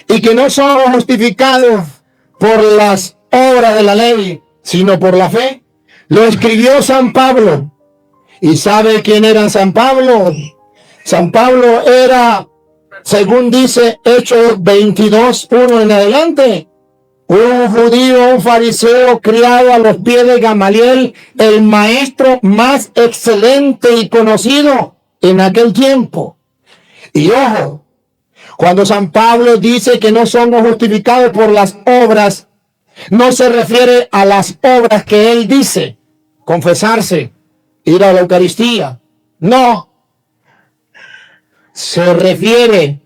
y que no somos justificados por las obras de la ley, sino por la fe. Lo escribió San Pablo. ¿Y sabe quién era San Pablo? San Pablo era, según dice Hechos 22:1 en adelante, un judío, un fariseo criado a los pies de Gamaliel, el maestro más excelente y conocido en aquel tiempo. Y ojo, cuando San Pablo dice que no somos justificados por las obras, no se refiere a las obras que él dice, confesarse, ir a la Eucaristía. No. Se refiere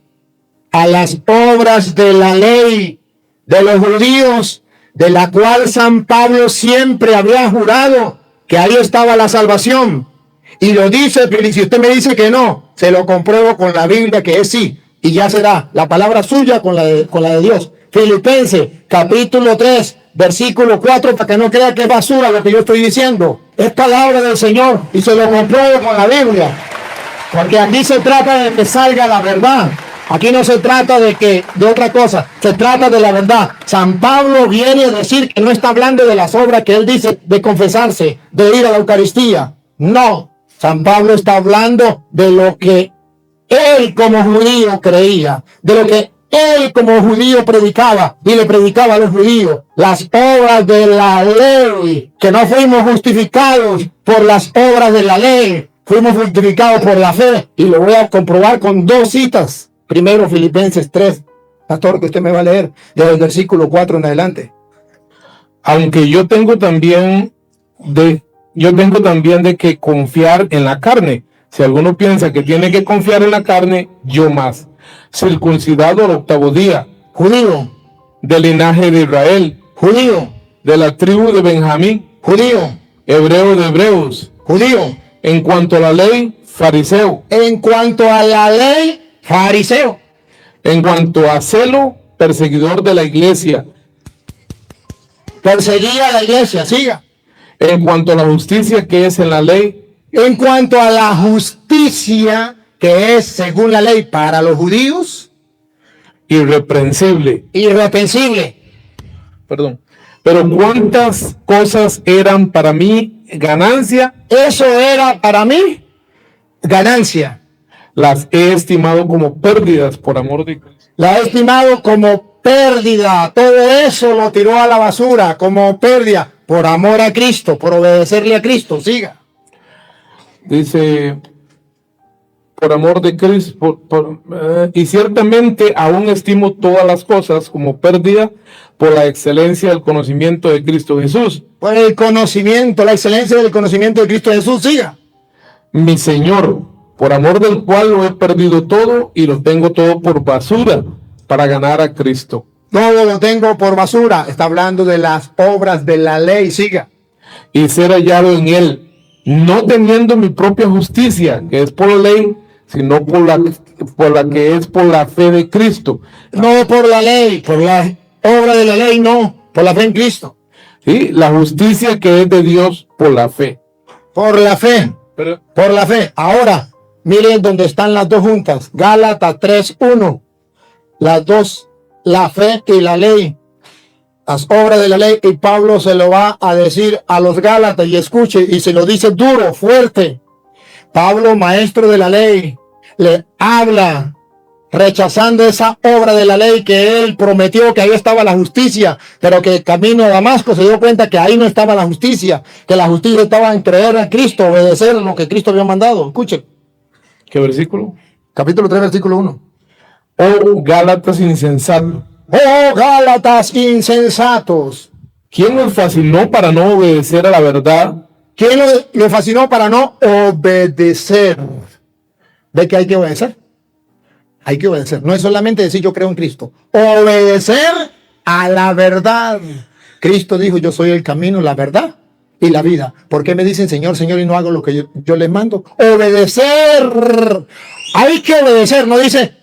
a las obras de la ley de los judíos, de la cual San Pablo siempre había jurado que ahí estaba la salvación. Y lo dice, pero si usted me dice que no, se lo compruebo con la Biblia que es sí. Y ya será la palabra suya con la de Dios. Filipenses, capítulo 3, versículo 4, para que no crea que es basura lo que yo estoy diciendo. Es palabra del Señor y se lo compruebo con la Biblia. Porque aquí se trata de que salga la verdad. Aquí no se trata de otra cosa, se trata de la verdad. San Pablo viene a decir que no está hablando de las obras que él dice de confesarse, de ir a la Eucaristía. No, San Pablo está hablando de lo que él como judío creía, de lo que él como judío predicaba y le predicaba a los judíos. Las obras de la ley, que no fuimos justificados por las obras de la ley, fuimos justificados por la fe. Y lo voy a comprobar con 2 citas. Primero, Filipenses 3, pastor, que usted me va a leer, desde el versículo 4 en adelante. Aunque yo tengo también de que confiar en la carne. Si alguno piensa que tiene que confiar en la carne, yo más. Circuncidado al 8º día, Judío, del linaje de Israel, judío, de la tribu de Benjamín, judío, hebreo de hebreos, judío. en cuanto a la ley, fariseo, En cuanto a la ley, fariseo. en cuanto a celo, perseguidor de la iglesia, Perseguía a la iglesia, siga. en cuanto a la justicia que es en la ley, En cuanto a la justicia que es según la ley para los judíos, irreprensible. irreprensible. Perdón. Pero cuántas cosas eran para mí ganancia, Eso era para mí ganancia. las he estimado como pérdidas por amor de Cristo. La ha estimado como pérdida. Todo eso lo tiró a la basura como pérdida por amor a Cristo, por obedecerle a Cristo. Siga. Dice, por amor de Cristo, y ciertamente aún estimo todas las cosas como pérdida por la excelencia del conocimiento de Cristo Jesús, Por el conocimiento, la excelencia del conocimiento de Cristo Jesús. Siga. mi Señor, por amor del cual lo he perdido todo y lo tengo todo por basura para ganar a Cristo. Todo lo tengo por basura. Está hablando de las obras de la ley. Siga. Y ser hallado en él, no teniendo mi propia justicia, que es por la ley, sino por la que es por la fe de Cristo. No por la ley, por la obra de la ley, no, por la fe en Cristo. ¿Sí? La justicia que es de Dios por la fe. Por la fe, Pero, por la fe. Ahora, miren dónde están las dos juntas. Gálatas 3:1. Las dos, la fe y la ley. Las obras de la ley. Y Pablo se lo va a decir a los Gálatas. Y escuche, y se lo dice duro, fuerte. Pablo, maestro de la ley, le habla rechazando esa obra de la ley que él prometió, que ahí estaba la justicia, pero que camino a Damasco se dio cuenta que ahí no estaba la justicia, que la justicia estaba en creer a Cristo, obedecer lo que Cristo había mandado. Escuchen, ¿qué versículo? capítulo 3, versículo 1. Oh, Gálatas insensatos, Oh, Gálatas insensatos. ¿quién os fascinó para no obedecer a la verdad? ¿Quién lo fascinó para no obedecer? ¿De qué hay que obedecer? Hay que obedecer. No es solamente decir yo creo en Cristo. Obedecer a la verdad. Cristo dijo, yo soy el camino, la verdad y la vida. ¿Por qué me dicen Señor, Señor y no hago lo que yo les mando? Obedecer. Hay que obedecer. No dice,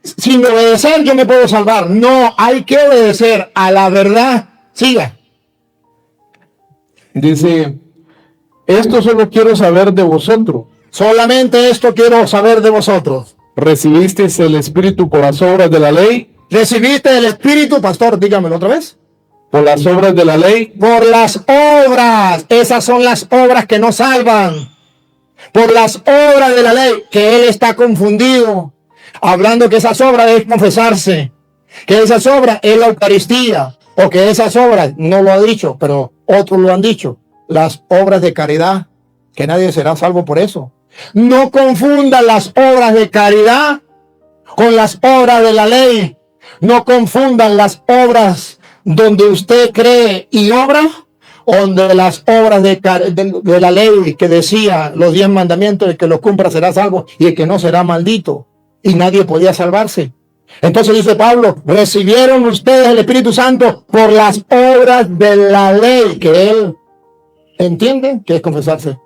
sin obedecer yo me puedo salvar. No, hay que obedecer a la verdad. Siga. Dice, esto solo quiero saber de vosotros. Solamente esto quiero saber de vosotros. ¿Recibisteis el Espíritu por las obras de la ley? ¿Recibiste el Espíritu, pastor? Dígamelo otra vez. ¿Por las obras de la ley? Por las obras. Esas son las obras que no salvan. Por las obras de la ley, que él está confundido, hablando que esas obras es confesarse, que esas obras es la Eucaristía, o que esas obras, no lo ha dicho, pero otros lo han dicho, las obras de caridad, que nadie será salvo por eso. No confundan las obras de caridad con las obras de la ley. No confundan las obras donde usted cree y obra, donde las obras de la ley que decía los 10 mandamientos, el que los cumpla será salvo y el que no será maldito. Y nadie podía salvarse. Entonces dice Pablo, recibieron ustedes el Espíritu Santo por las obras de la ley, que él entiende que es confesarse.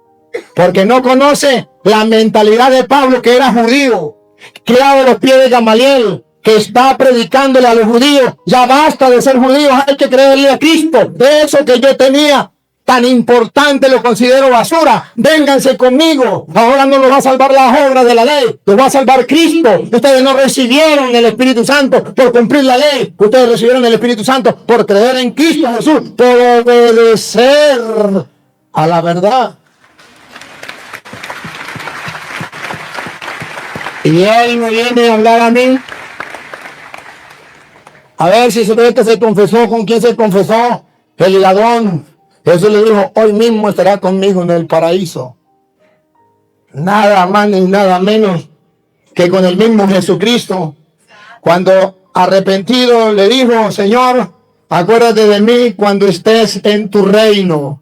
porque no conoce la mentalidad de Pablo, que era judío, criado a los pies de Gamaliel, que está predicándole a los judíos: ya basta de ser judíos, hay que creerle a Cristo. De eso que yo tenía tan importante lo considero basura. Vénganse conmigo. Ahora no los va a salvar las obras de la ley, los va a salvar Cristo. Ustedes no recibieron el Espíritu Santo por cumplir la ley, ustedes recibieron el Espíritu Santo por creer en Cristo Jesús, por obedecer a la verdad. Y él me viene a hablar a mí, a ver si se ve que se confesó. ¿Con quién se confesó? El ladrón. Jesús le dijo: hoy mismo estará conmigo en el paraíso. Nada más ni nada menos que con el mismo Jesucristo. Cuando arrepentido le dijo: Señor, acuérdate de mí cuando estés en tu reino.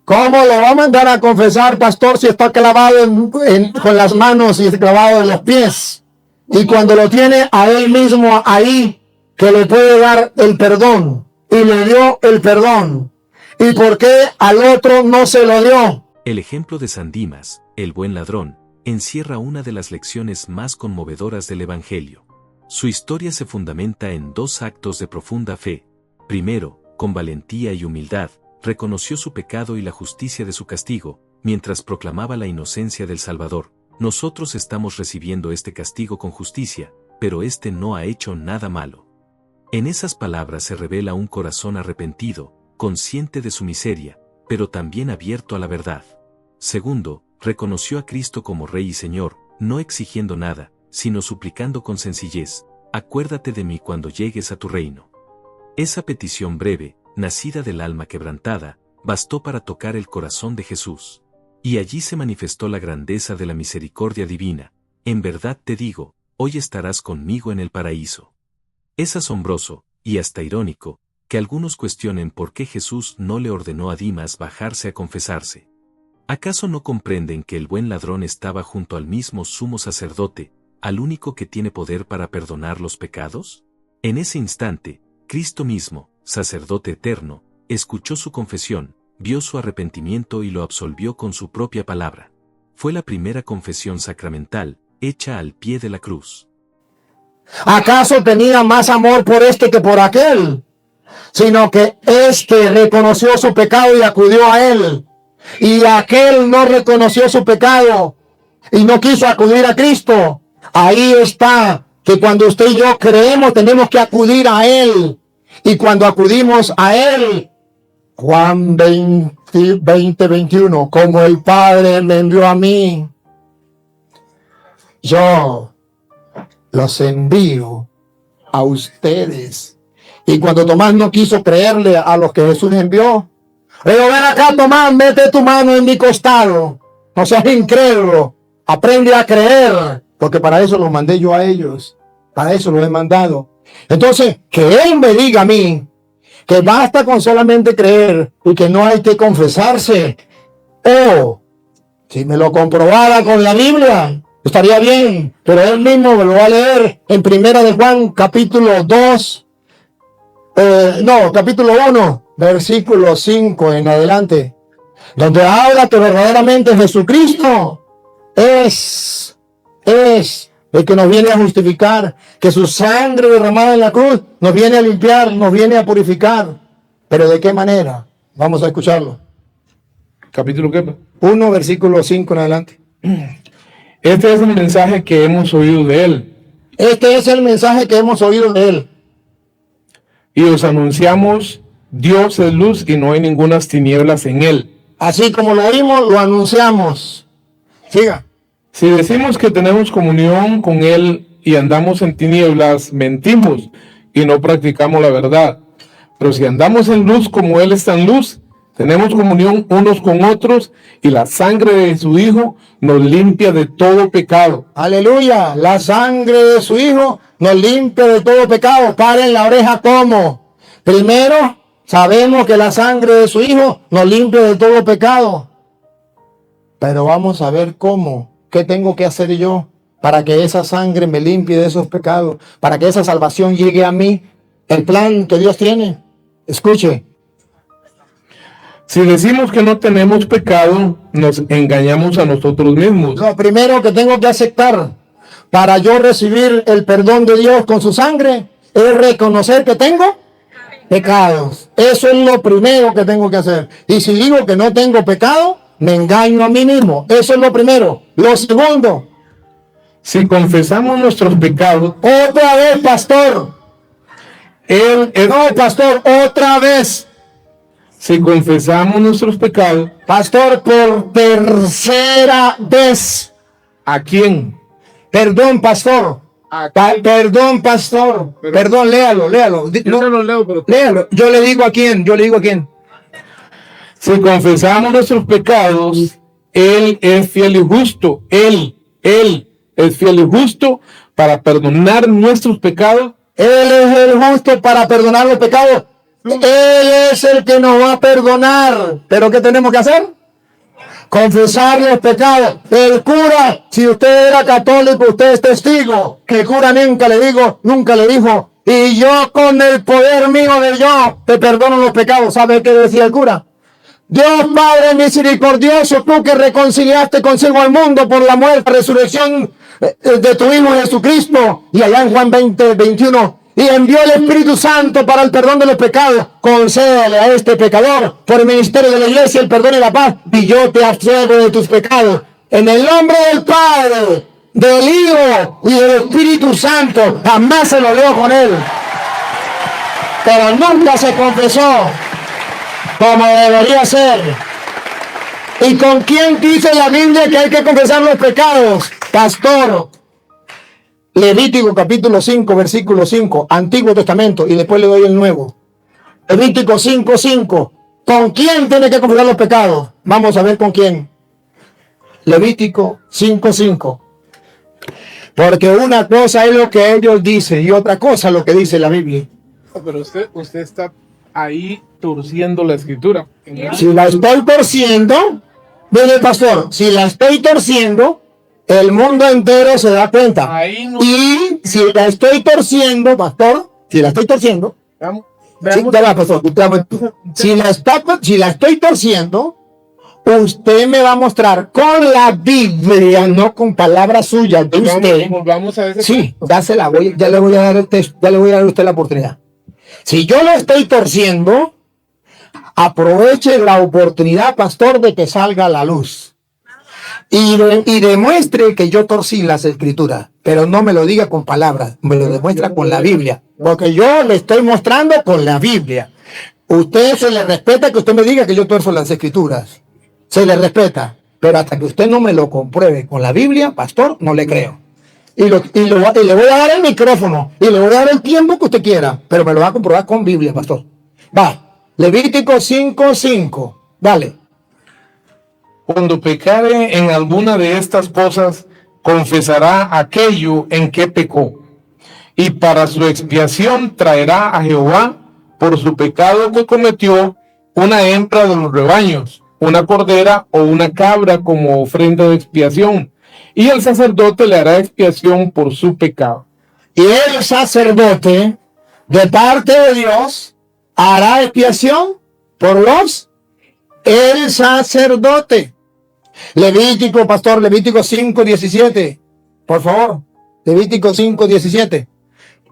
¿Cómo lo va a mandar a confesar, pastor, si está clavado con las manos y clavado en los pies? Y cuando lo tiene a él mismo ahí, que le puede dar el perdón, y le dio el perdón. ¿Y por qué al otro no se lo dio? El ejemplo de San Dimas, el buen ladrón, encierra una de las lecciones más conmovedoras del Evangelio. Su historia se fundamenta en dos actos de profunda fe. Primero, con valentía y humildad, reconoció su pecado y la justicia de su castigo, mientras proclamaba la inocencia del Salvador. Nosotros estamos recibiendo este castigo con justicia, pero este no ha hecho nada malo. En esas palabras se revela un corazón arrepentido, consciente de su miseria, pero también abierto a la verdad. Segundo, reconoció a Cristo como Rey y Señor, no exigiendo nada, sino suplicando con sencillez: acuérdate de mí cuando llegues a tu reino. Esa petición breve, nacida del alma quebrantada, bastó para tocar el corazón de Jesús. Y allí se manifestó la grandeza de la misericordia divina. En verdad te digo, hoy estarás conmigo en el paraíso. Es asombroso, y hasta irónico, que algunos cuestionen por qué Jesús no le ordenó a Dimas bajarse a confesarse. ¿Acaso no comprenden que el buen ladrón estaba junto al mismo sumo sacerdote, al único que tiene poder para perdonar los pecados? En ese instante, Cristo mismo, sacerdote eterno, escuchó su confesión, vio su arrepentimiento y lo absolvió con su propia palabra. Fue la primera confesión sacramental, hecha al pie de la cruz. ¿Acaso tenía más amor por este que por aquel? Sino que este reconoció su pecado y acudió a él. Y aquel no reconoció su pecado y no quiso acudir a Cristo. Ahí está, que cuando usted y yo creemos tenemos que acudir a él. Y cuando acudimos a él, Juan 20:21, como el Padre me envió a mí, yo los envío a ustedes. Y cuando Tomás no quiso creerle a los que Jesús envió, le dijo: ven acá, Tomás, mete tu mano en mi costado. No seas incrédulo, aprende a creer, porque para eso los mandé yo a ellos, para eso los he mandado. Entonces, que él me diga a mí que basta con solamente creer y que no hay que confesarse, o si me lo comprobara con la Biblia, estaría bien, pero él mismo me lo va a leer en Primera de Juan, capítulo 1, versículo 5 en adelante, donde habla que verdaderamente Jesucristo es el que nos viene a justificar, que su sangre derramada en la cruz nos viene a limpiar, nos viene a purificar. ¿Pero de qué manera? Vamos a escucharlo. ¿Capítulo qué? 1, versículo 5 en adelante. Este es el mensaje que hemos oído de él. Este es el mensaje que hemos oído de él. Y os anunciamos: Dios es luz y no hay ninguna tinieblas en él. Así como lo oímos, lo anunciamos. Siga. Si decimos que tenemos comunión con él y andamos en tinieblas, mentimos y no practicamos la verdad. Pero si andamos en luz como él está en luz, tenemos comunión unos con otros, y la sangre de su Hijo nos limpia de todo pecado. Aleluya, la sangre de su Hijo nos limpia de todo pecado. Paren la oreja, ¿cómo? Primero, sabemos que la sangre de su Hijo nos limpia de todo pecado. Pero vamos a ver cómo. ¿Qué tengo que hacer yo para que esa sangre me limpie de esos pecados? Para que esa salvación llegue a mí. El plan que Dios tiene. Escuche. Si decimos que no tenemos pecado, nos engañamos a nosotros mismos. Lo primero que tengo que aceptar para yo recibir el perdón de Dios con su sangre es reconocer que tengo pecados. Eso es lo primero que tengo que hacer. Y si digo que no tengo pecado, me engaño a mí mismo. Eso es lo primero. Lo segundo, Si confesamos nuestros pecados, otra vez, pastor. No, pastor, otra vez. si confesamos nuestros pecados, Pastor, por tercera vez. ¿a quién? Perdón, pastor. Perdón, pastor. Perdón, léalo. Yo se lo leo, pero Léalo. Yo le digo a quién. si confesamos nuestros pecados, Él es fiel y justo. Él es fiel y justo para perdonar nuestros pecados. Él es el justo para perdonar los pecados. Él es el que nos va a perdonar. ¿Pero qué tenemos que hacer? Confesar los pecados. El cura, si usted era católico, usted es testigo que el cura nunca le dijo, y yo con el poder mío de yo te perdono los pecados. ¿Sabe qué decía el cura? Dios Padre misericordioso, tú que reconciliaste consigo al mundo por la muerte, resurrección de tu Hijo Jesucristo, y allá en Juan 20:21, y envió el Espíritu Santo para el perdón de los pecados, concédele a este pecador por el ministerio de la iglesia el perdón y la paz, y yo te absuelvo de tus pecados. En el nombre del Padre, del Hijo y del Espíritu Santo. Jamás se lo leo con él, pero nunca se confesó como debería ser. ¿Y con quién dice la Biblia que hay que confesar los pecados? Pastor, Levítico capítulo 5, versículo 5, Antiguo Testamento, y después le doy el Nuevo. Levítico 5:5. ¿Con quién tiene que confesar los pecados? Vamos a ver con quién. Levítico 5:5. Porque una cosa es lo que ellos dicen y otra cosa es lo que dice la Biblia. Pero usted está ahí torciendo la escritura. Si la estoy torciendo, mire pastor, si la estoy torciendo, el mundo entero se da cuenta. Ahí no. Y si la estoy torciendo, pastor, si la estoy torciendo, sí, ya va, pastor, si la estoy torciendo, usted me va a mostrar con la Biblia, no con palabras suyas de usted. Volvamos a ese. Sí, ya le voy a dar el texto, ya le voy a dar a usted la oportunidad. Si yo lo estoy torciendo, aproveche la oportunidad, pastor, de que salga a la luz. Y demuestre que yo torcí las escrituras, pero no me lo diga con palabras, me lo demuestra con la Biblia, porque yo le estoy mostrando con la Biblia. Usted se le respeta que usted me diga que yo torzo las escrituras, se le respeta, pero hasta que usted no me lo compruebe con la Biblia, pastor, no le creo. Y le voy a dar el micrófono, y le voy a dar el tiempo que usted quiera, pero me lo va a comprobar con Biblia, pastor. Va, Levítico 5:5, dale. Cuando pecare en alguna de estas cosas, confesará aquello en que pecó, y para su expiación traerá a Jehová por su pecado que cometió una hembra de los rebaños, una cordera o una cabra como ofrenda de expiación, y el sacerdote le hará expiación por su pecado. Y el sacerdote, de parte de Dios, hará expiación por el sacerdote. Levítico, pastor, Levítico 5:17. Por favor, Levítico 5:17.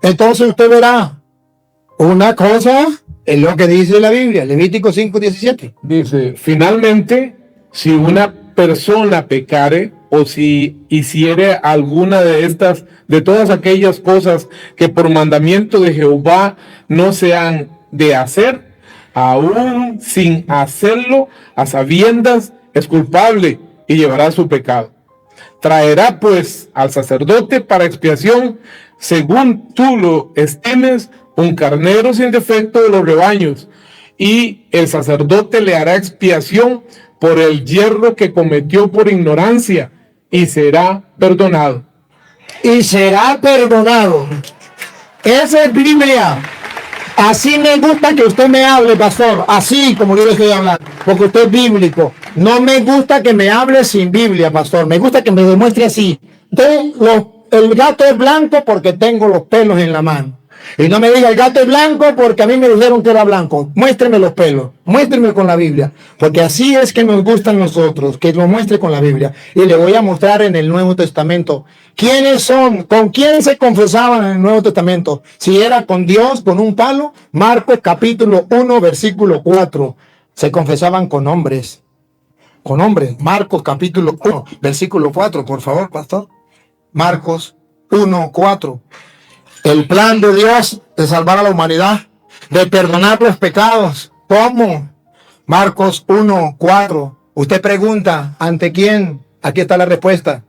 Entonces usted verá una cosa en lo que dice la Biblia, Levítico 5:17. Dice, finalmente, si una persona pecare o si hiciere alguna de todas aquellas cosas que por mandamiento de Jehová no se han de hacer, aún sin hacerlo, a sabiendas, es culpable y llevará su pecado. Traerá pues al sacerdote para expiación, según tú lo estimes, un carnero sin defecto de los rebaños, y el sacerdote le hará expiación por el yerro que cometió por ignorancia, y será perdonado. Y será perdonado. Esa es Biblia. Así me gusta que usted me hable, pastor, así como yo le estoy hablando, porque usted es bíblico. No me gusta que me hable sin Biblia, pastor. Me gusta que me demuestre así. El gato es blanco porque tengo los pelos en la mano. Y no me diga el gato es blanco porque a mí me dijeron que era blanco. Muéstreme los pelos, muéstreme con la Biblia, porque así es que nos gustan nosotros, que lo muestre con la Biblia. Y le voy a mostrar en el Nuevo Testamento quiénes son, con quién se confesaban en el Nuevo Testamento. Si era con Dios, con un palo. Marcos capítulo 1, versículo 4. Se confesaban con hombres. Con hombres. Marcos capítulo 1, versículo 4, por favor, pastor. Marcos 1, 4. El plan de Dios de salvar a la humanidad, de perdonar los pecados. ¿Cómo? Marcos 1, 4. Usted pregunta, ¿ante quién? Aquí está la respuesta.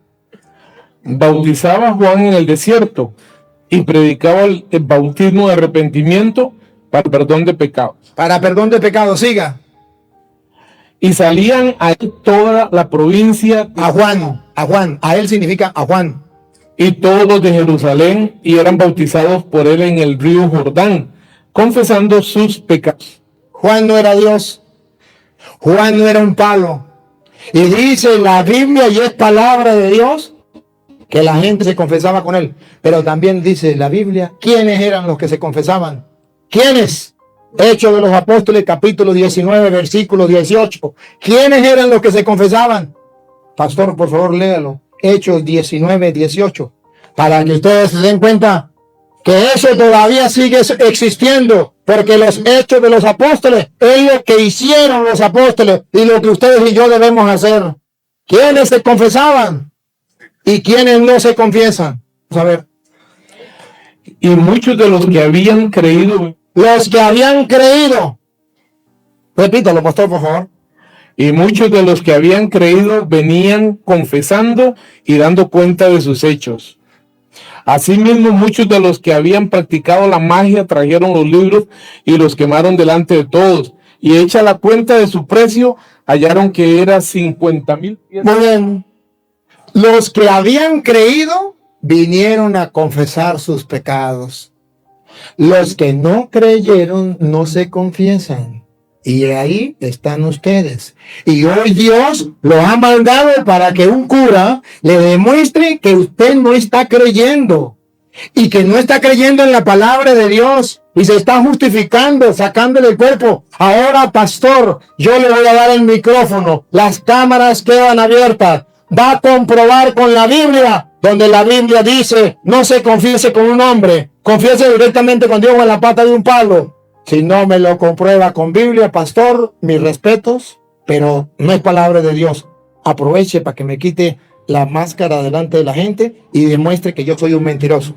Bautizaba a Juan en el desierto y predicaba el bautismo de arrepentimiento para perdón de pecados. Para perdón de pecados, siga. Y salían a él toda la provincia A Juan, a él significa a Juan. y todos los de Jerusalén, y eran bautizados por él en el río Jordán, confesando sus pecados. Juan no era Dios. Juan no era un palo. Y dice la Biblia, y es palabra de Dios, que la gente se confesaba con él. Pero también dice la Biblia, ¿quiénes eran los que se confesaban? ¿Quiénes? Hechos de los Apóstoles, capítulo 19, versículo 18. ¿Quiénes eran los que se confesaban? Pastor, por favor, léalo. Hechos 19, 18. Para que ustedes se den cuenta que eso todavía sigue existiendo. Porque los hechos de los apóstoles es lo que hicieron los apóstoles y lo que ustedes y yo debemos hacer. ¿Quiénes se confesaban? ¿Y quiénes no se confiesan? Vamos a ver. Y muchos de los que habían creído, Los que habían creído. Repítalo, pastor, por favor. y muchos de los que habían creído venían confesando y dando cuenta de sus hechos. Asimismo, muchos de los que habían practicado la magia trajeron los libros y los quemaron delante de todos. Y hecha la cuenta de su precio, hallaron que era 50,000 piezas. Muy bien. Los que habían creído vinieron a confesar sus pecados. Los que no creyeron no se confiesan. Y ahí están ustedes. Y hoy Dios los ha mandado para que un cura le demuestre que usted no está creyendo. Y que no está creyendo en la palabra de Dios. Y se está justificando, sacándole el cuerpo. Ahora, pastor, yo le voy a dar el micrófono. Las cámaras quedan abiertas. Va a comprobar con la Biblia, donde la Biblia dice, no se confiese con un hombre. Confiese directamente con Dios en la pata de un palo. Si no me lo comprueba con Biblia, pastor, mis respetos, pero no es palabra de Dios. Aproveche para que me quite la máscara delante de la gente y demuestre que yo soy un mentiroso.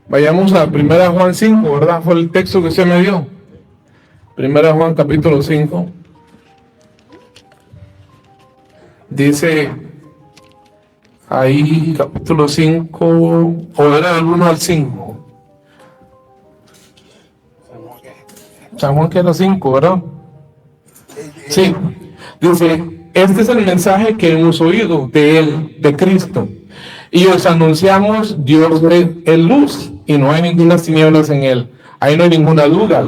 Vayamos a 1 Juan 5, ¿verdad? Fue el texto que usted me dio. 1 Juan capítulo 5. Dice ahí capítulo 5, o era del 1 al 5. San Juan que era 5, ¿verdad? Sí. Dice, este es el mensaje que hemos oído de él, de Cristo. Y os anunciamos, Dios es luz y no hay ninguna tinieblas en él. Ahí no hay ninguna duda.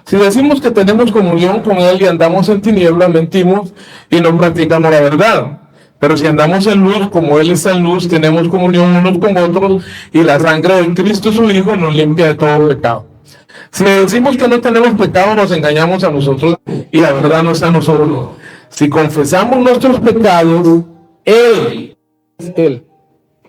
Si decimos que tenemos comunión con él y andamos en tinieblas, mentimos y no practicamos la verdad. Pero si andamos en luz, como él está en luz, tenemos comunión unos con otros y la sangre de Cristo, su Hijo, nos limpia de todo pecado. Si decimos que no tenemos pecado, nos engañamos a nosotros y la verdad no está en nosotros. Si confesamos nuestros pecados, Él es Él.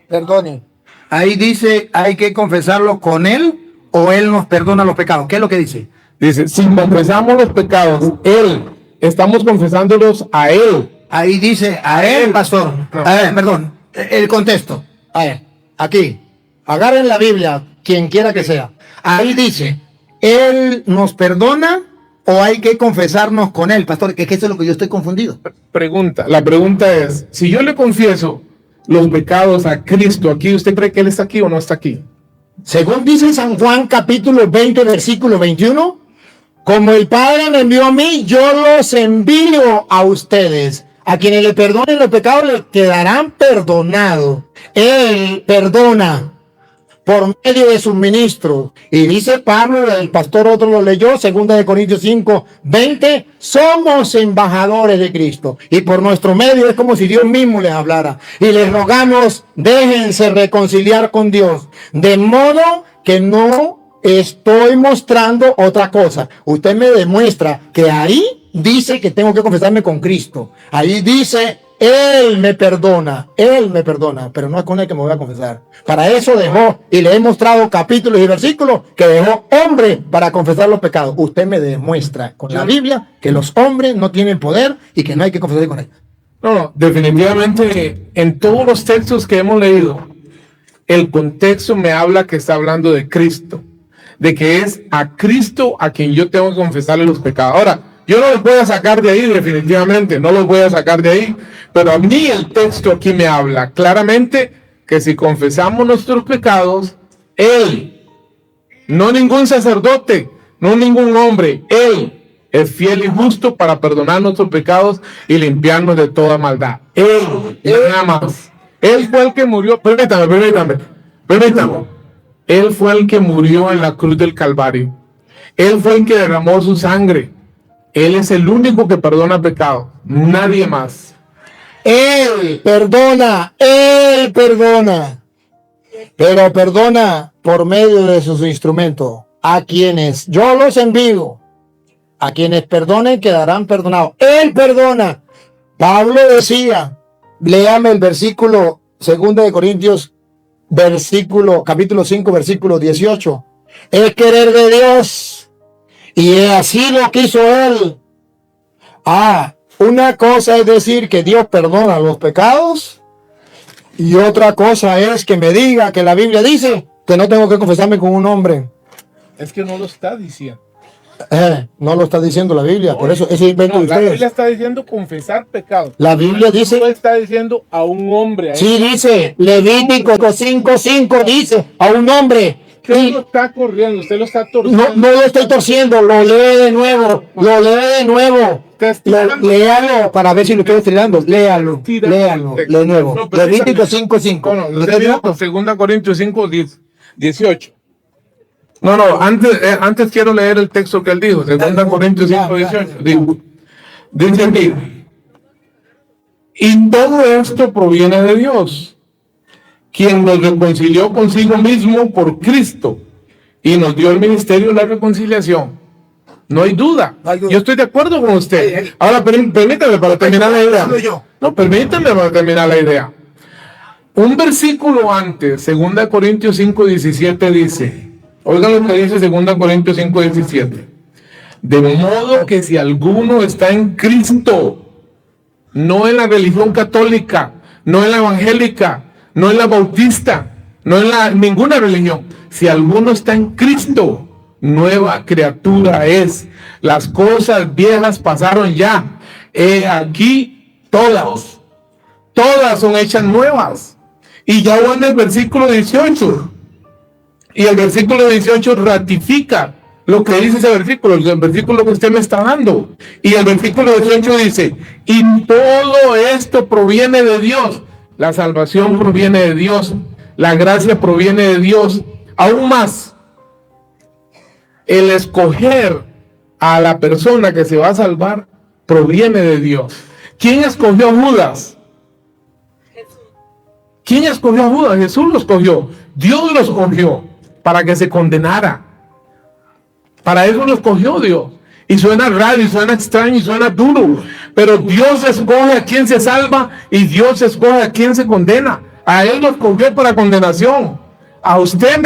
Perdone. Ahí dice, hay que confesarlo con Él o Él nos perdona los pecados. ¿Qué es lo que dice? Dice, si confesamos los pecados, Él, estamos confesándolos a Él. Ahí dice, a Él, pastor. A ver, perdón, el contexto. A ver, aquí. Agarren la Biblia, quien quiera que sea. Ahí dice, ¿Él nos perdona o hay que confesarnos con Él? Pastor, que eso es lo que yo estoy confundido. La pregunta es, si yo le confieso los pecados a Cristo aquí, ¿usted cree que Él está aquí o no está aquí? Según dice San Juan capítulo 20, versículo 21, como el Padre me envió a mí, yo los envío a ustedes. A quienes le perdonen los pecados les quedarán perdonados. Él perdona por medio de sus ministros. Y dice Pablo, el pastor otro lo leyó, 2 Corintios 5, 20, somos embajadores de Cristo. Y por nuestro medio es como si Dios mismo les hablara. Y les rogamos, déjense reconciliar con Dios. De modo que no estoy mostrando otra cosa. Usted me demuestra que ahí dice que tengo que confesarme con Cristo. Ahí dice, Él me perdona, pero no es con Él que me voy a confesar. Para eso dejó, y le he mostrado capítulos y versículos, que dejó hombre para confesar los pecados. Usted me demuestra con la Biblia que los hombres no tienen poder y que no hay que confesar con Él. No, definitivamente en todos los textos que hemos leído, el contexto me habla que está hablando de Cristo, de que es a Cristo a quien yo tengo que confesarle los pecados. Ahora, yo no los voy a sacar de ahí, definitivamente, no los voy a sacar de ahí, pero a mí el texto aquí me habla claramente que si confesamos nuestros pecados, Él, no ningún sacerdote, no ningún hombre, Él es fiel y justo para perdonar nuestros pecados y limpiarnos de toda maldad. Él, nada más. Él fue el que murió, permítame. Él fue el que murió en la cruz del Calvario. Él fue el que derramó su sangre. Él es el único que perdona pecado, nadie más. Él perdona, pero perdona por medio de sus instrumentos. A quienes yo los envío, a quienes perdonen quedarán perdonados. Él perdona. Pablo decía, léame el versículo 2 de Corintios, capítulo 5, versículo 18. Es querer de Dios, y así lo quiso Él. Una cosa es decir que Dios perdona los pecados, y otra cosa es que me diga que la Biblia dice que no tengo que confesarme con un hombre. Es que no lo está diciendo. No lo está diciendo la Biblia, por eso ese invento de La ustedes. Biblia está diciendo confesar pecado. La Biblia dice, No está diciendo a un hombre. sí dice, Levítico 5:5 dice a un hombre. Usted lo está corriendo, usted lo está torciendo. No lo estoy torciendo, lo lee de nuevo. Léalo para ver si lo estoy estirando. Léalo de nuevo. No, pero Levítico 5:5. No, usted dijo 2 Corintios 5:18. No, antes quiero leer el texto que él dijo, 2 Corintios 5:18. Dice aquí, y todo esto proviene de Dios, quien nos reconcilió consigo mismo por Cristo y nos dio el ministerio de la reconciliación. No hay duda. Yo estoy de acuerdo con usted. Ahora, permítame para terminar la idea. No, permítame para terminar la idea. Un versículo antes, 2 Corintios 5:17 dice, oigan lo que dice 2 Corintios 5:17. De modo que si alguno está en Cristo, no en la religión católica, no en la evangélica, no en la bautista, no en ninguna religión, si alguno está en Cristo, nueva criatura es. Las cosas viejas pasaron ya. Aquí todas son hechas nuevas. Y ya van el versículo 18. Y el versículo 18 ratifica lo que dice ese versículo, el versículo que usted me está dando. Y el versículo 18 dice, y todo esto proviene de Dios. La salvación proviene de Dios. La gracia proviene de Dios. Aún más, el escoger a la persona que se va a salvar proviene de Dios. ¿Quién escogió a Judas? ¿Quién escogió a Judas? Jesús lo escogió. Dios lo escogió para que se condenara. Para eso lo escogió Dios. Y suena raro, y suena extraño, y suena duro. Pero Dios escoge a quien se salva y Dios escoge a quien se condena. A Él lo escogió para condenación. A usted,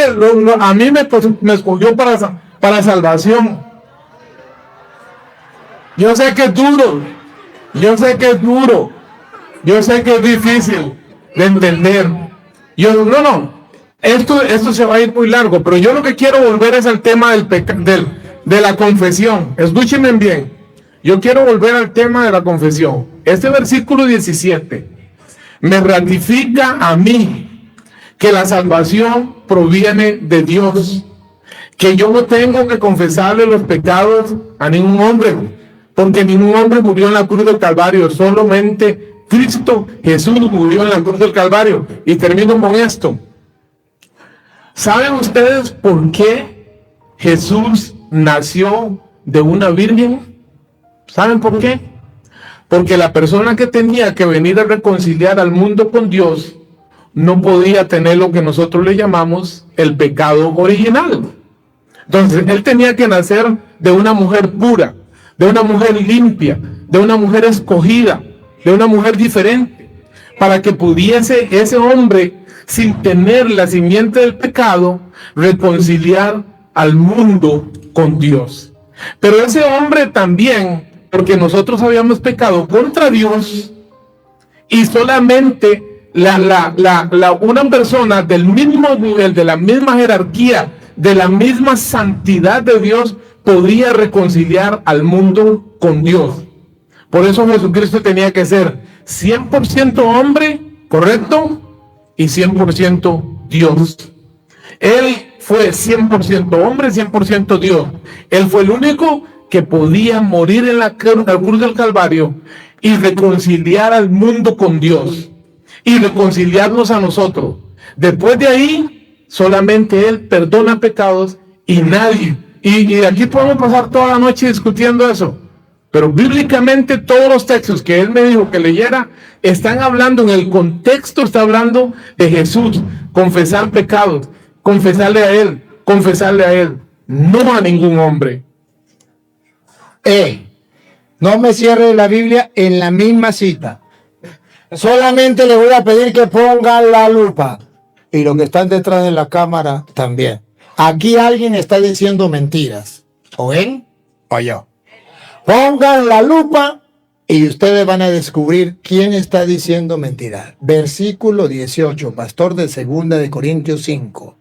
a mí me escogió para salvación. Yo sé que es duro. Yo sé que es duro. Yo sé que es difícil de entender. Esto se va a ir muy largo, pero yo lo que quiero volver es al tema de la confesión. Escúchenme bien. Yo quiero volver al tema de la confesión. Este versículo 17 me ratifica a mí que la salvación proviene de Dios, que yo no tengo que confesarle los pecados a ningún hombre, porque ningún hombre murió en la cruz del Calvario, solamente Cristo Jesús murió en la cruz del Calvario. Y termino con esto. ¿Saben ustedes por qué Jesús nació de una virgen? ¿Saben por qué? Porque la persona que tenía que venir a reconciliar al mundo con Dios no podía tener lo que nosotros le llamamos el pecado original. Entonces, él tenía que nacer de una mujer pura, de una mujer limpia, de una mujer escogida, de una mujer diferente, para que pudiese ese hombre, sin tener la simiente del pecado, reconciliar al mundo con Dios. Pero ese hombre también, porque nosotros habíamos pecado contra Dios, y solamente una persona del mismo nivel, de la misma jerarquía, de la misma santidad de Dios, podría reconciliar al mundo con Dios. Por eso Jesucristo tenía que ser 100% hombre, ¿correcto? Y 100% Dios. Él fue 100% hombre, 100% Dios. Él fue el único que podía morir en la cruz del Calvario y reconciliar al mundo con Dios y reconciliarnos a nosotros. Después de ahí, solamente Él perdona pecados y nadie. Y aquí podemos pasar toda la noche discutiendo eso. Pero bíblicamente todos los textos que Él me dijo que leyera están hablando, en el contexto está hablando de Jesús, confesar pecados, confesarle a Él, no a ningún hombre. No me cierre la Biblia en la misma cita. Solamente le voy a pedir que pongan la lupa. Y los que están detrás de la cámara también. Aquí alguien está diciendo mentiras. ¿O él o yo? Pongan la lupa y ustedes van a descubrir quién está diciendo mentiras. Versículo 18, pastor de 2 de Corintios 5.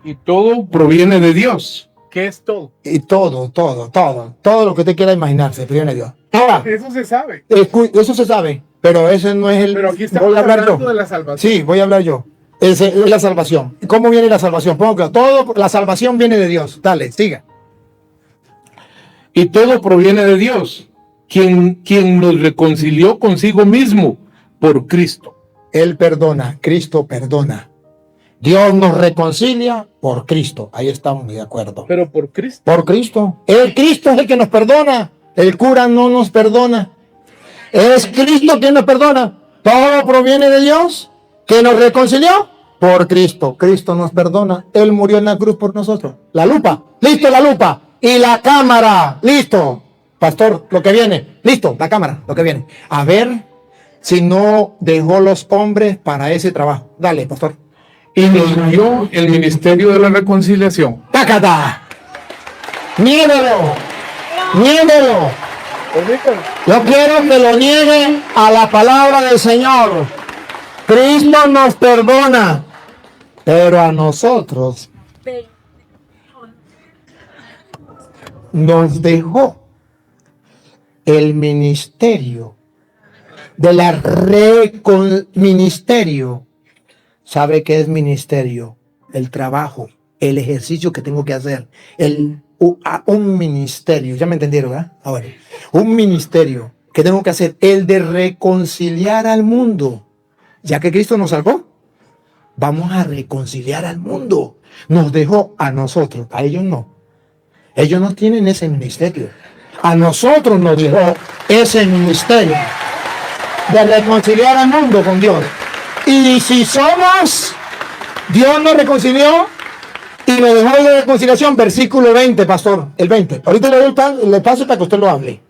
Y todo proviene de Dios. ¿Qué es todo? Y todo lo que usted quiera imaginarse proviene de Dios. Ahora, Eso se sabe. eso se sabe, pero ese no es el... Pero aquí estamos voy a hablar hablando yo. de la salvación. Sí, voy a hablar yo. Esa es la salvación. ¿Cómo viene la salvación? Pongo todo, la salvación viene de Dios. Dale, siga. Y todo proviene de Dios, quien nos reconcilió consigo mismo por Cristo. Él perdona, Cristo perdona. Dios nos reconcilia por Cristo. Ahí estamos de acuerdo. Pero por Cristo. Por Cristo. El Cristo es el que nos perdona. El cura no nos perdona. Es Cristo quien nos perdona. Todo proviene de Dios, que nos reconcilió por Cristo. Cristo nos perdona. Él murió en la cruz por nosotros. La lupa. Listo, la lupa. Y la cámara. Listo. Pastor, lo que viene. Listo, la cámara, lo que viene. A ver si no dejó los hombres para ese trabajo. Dale, pastor. Y nos dio el ministerio de la reconciliación. ¡Tácata! ¡Niéguelo! ¡Niéguelo! Yo quiero que lo nieguen a la palabra del Señor. Cristo nos perdona, pero a nosotros nos dejó el ministerio de la ministerio. ¿Sabe qué es ministerio? El trabajo, el ejercicio que tengo que hacer, un ministerio. ¿Ya me entendieron, verdad? Ahora, un ministerio que tengo que hacer, el de reconciliar al mundo. Ya que Cristo nos salvó, vamos a reconciliar al mundo. Nos dejó a nosotros, a ellos no. Ellos no tienen ese ministerio. A nosotros nos dejó ese ministerio de reconciliar al mundo con Dios. Y si somos, Dios nos reconcilió y nos dejó de reconciliación, versículo 20, pastor, el 20. Ahorita le paso para que usted lo hable.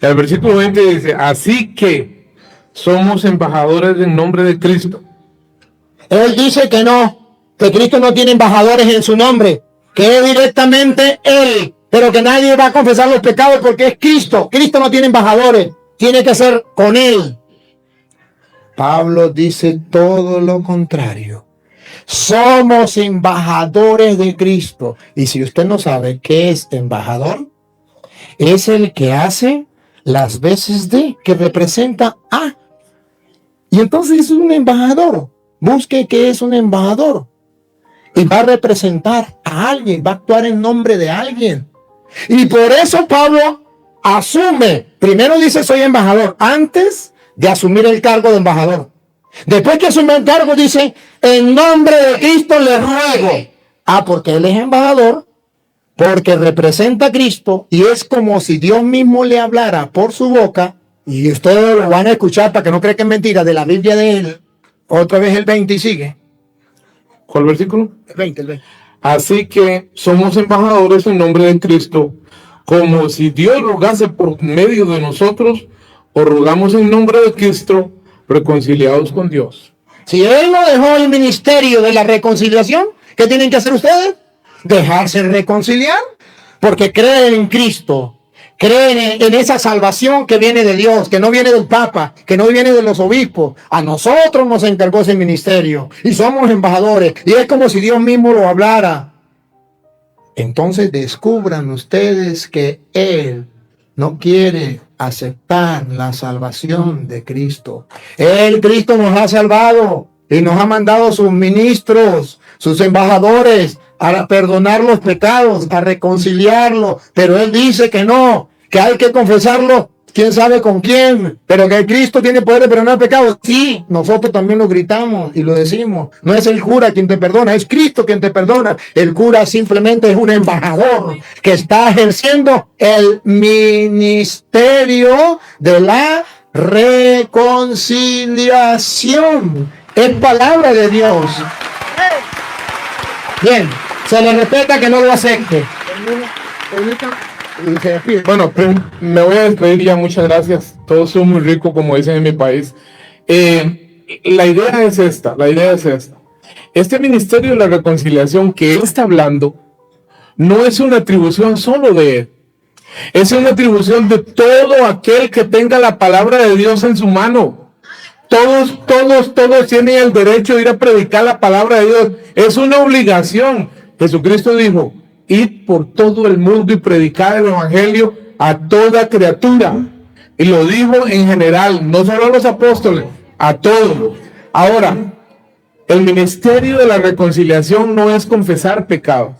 El versículo 20 dice, así que somos embajadores en nombre de Cristo. Él dice que no, que Cristo no tiene embajadores en su nombre, que es directamente Él, pero que nadie va a confesar los pecados porque es Cristo. Cristo no tiene embajadores, tiene que ser con Él. Pablo dice todo lo contrario. Somos embajadores de Cristo. Y si usted no sabe qué es embajador, es el que hace las veces de, que representa a. Y entonces es un embajador. Busque qué es un embajador. Y va a representar a alguien, va a actuar en nombre de alguien. Y por eso Pablo asume, primero dice soy embajador, antes de asumir el cargo de embajador. Después que asume el cargo dice, en nombre de Cristo le ruego. Porque él es embajador, porque representa a Cristo, y es como si Dios mismo le hablara por su boca, y ustedes lo van a escuchar para que no crean que es mentira, de la Biblia de él, Otra vez el 20 y sigue. ¿Cuál versículo? El 20. Así que somos embajadores en nombre de Cristo, como si Dios rogase por medio de nosotros, o rogamos en nombre de Cristo, reconciliados con Dios. Si Él no dejó el ministerio de la reconciliación, ¿qué tienen que hacer ustedes? Dejarse reconciliar, porque creen en Cristo, creen en esa salvación que viene de Dios, que no viene del Papa, que no viene de los obispos. A nosotros nos encargó ese ministerio y somos embajadores, y es como si Dios mismo lo hablara. Entonces descubran ustedes que Él no quiere aceptar la salvación de Cristo. Cristo nos ha salvado y nos ha mandado sus ministros, sus embajadores, a perdonar los pecados, a reconciliarlos. Pero Él dice que no, que hay que confesarlo, quién sabe con quién, pero que Cristo tiene poder de perdonar pecados. Sí, nosotros también lo gritamos y lo decimos. No es el cura quien te perdona, es Cristo quien te perdona. El cura simplemente es un embajador que está ejerciendo el ministerio de la reconciliación. Es palabra de Dios. Bien, se le respeta que no lo acepte. Bueno, me voy a despedir ya, muchas gracias. Todos son muy ricos, como dicen en mi país. La idea es esta. Este ministerio de la reconciliación que él está hablando no es una atribución solo de él. Es una atribución de todo aquel que tenga la palabra de Dios en su mano. Todos tienen el derecho de ir a predicar la palabra de Dios. Es una obligación. Jesucristo dijo: id por todo el mundo y predicar el evangelio a toda criatura. Y lo dijo en general, no solo a los apóstoles, a todos. Ahora, el ministerio de la reconciliación no es confesar pecados.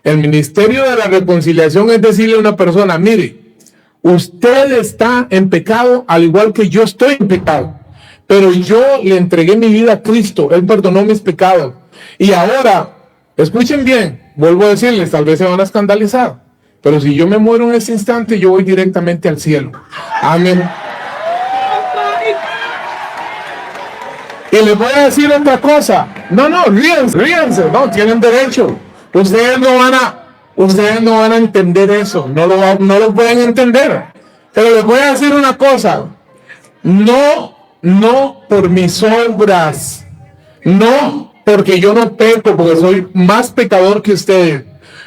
El ministerio de la reconciliación es decirle a una persona: mire, usted está en pecado al igual que yo estoy en pecado, pero yo le entregué mi vida a Cristo, Él perdonó mis pecados. Y ahora, escuchen bien, vuelvo a decirles, tal vez se van a escandalizar, pero si yo me muero en ese instante, yo voy directamente al cielo. Amén. Y les voy a decir otra cosa. No, ríanse, no, tienen derecho. Ustedes no van a entender eso, no lo pueden entender. Pero les voy a decir una cosa. No por mis obras, no porque yo no peco, porque soy más pecador que ustedes.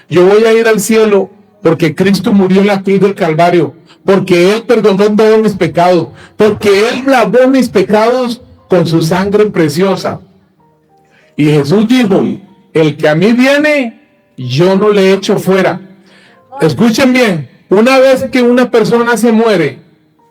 Yo voy a ir al cielo porque Cristo murió en la cruz del Calvario, porque Él perdonó todos mis pecados, porque Él lavó mis pecados con su sangre preciosa. Y Jesús dijo: el que a mí viene, yo no le echo fuera. Escuchen bien, una vez que una persona se muere,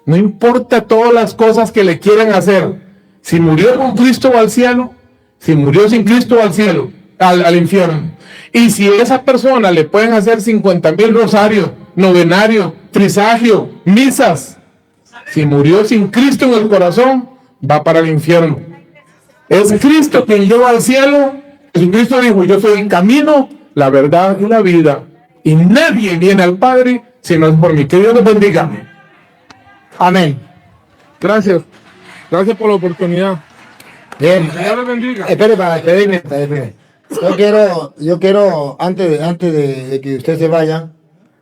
no importa todas las cosas que le quieran hacer, si murió con Cristo va al cielo, si murió sin Cristo va al cielo, al infierno. Y si a esa persona le pueden hacer 50,000 rosarios, novenarios, trisagio, misas, si murió sin Cristo en el corazón, va para el infierno. Es Cristo quien lleva al cielo. Jesucristo dijo: yo soy el camino, la verdad y la vida, y nadie viene al Padre si no es por mí. Que Dios los bendiga. Amén. Gracias por la oportunidad. Bien. Dios los bendiga. Espere. Yo quiero antes de que usted se vaya,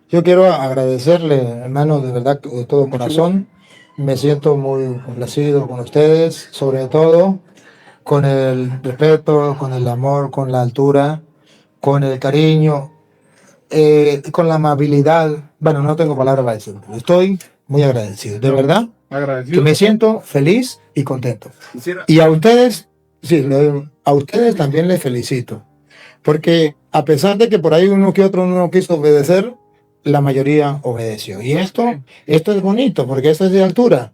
yo quiero agradecerle, hermano, de verdad, de todo corazón. Me siento muy complacido con ustedes, sobre todo con el respeto, con el amor, con la altura, con el cariño, con la amabilidad. Bueno, no tengo palabras para decirlo. Estoy muy agradecido, de verdad. Agradecido. Que me siento feliz y contento. Y a ustedes, a ustedes también les felicito. Porque a pesar de que por ahí uno que otro no quiso obedecer, la mayoría obedeció. Y esto es bonito, porque esto es de altura.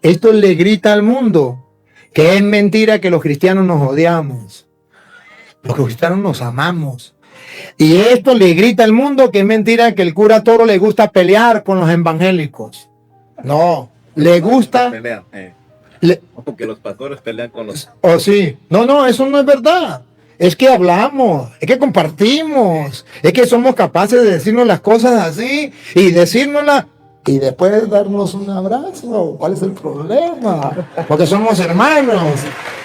Esto le grita al mundo que es mentira que los cristianos nos odiamos. Los cristianos nos amamos. Y esto le grita al mundo que es mentira que el cura Toro le gusta pelear con los evangélicos. No, le gusta... Porque los pastores pelean con los... Oh, sí. No, eso no es verdad. Es que hablamos, es que compartimos, es que somos capaces de decirnos las cosas así y decírnoslas y después darnos un abrazo. ¿Cuál es el problema? Porque somos hermanos.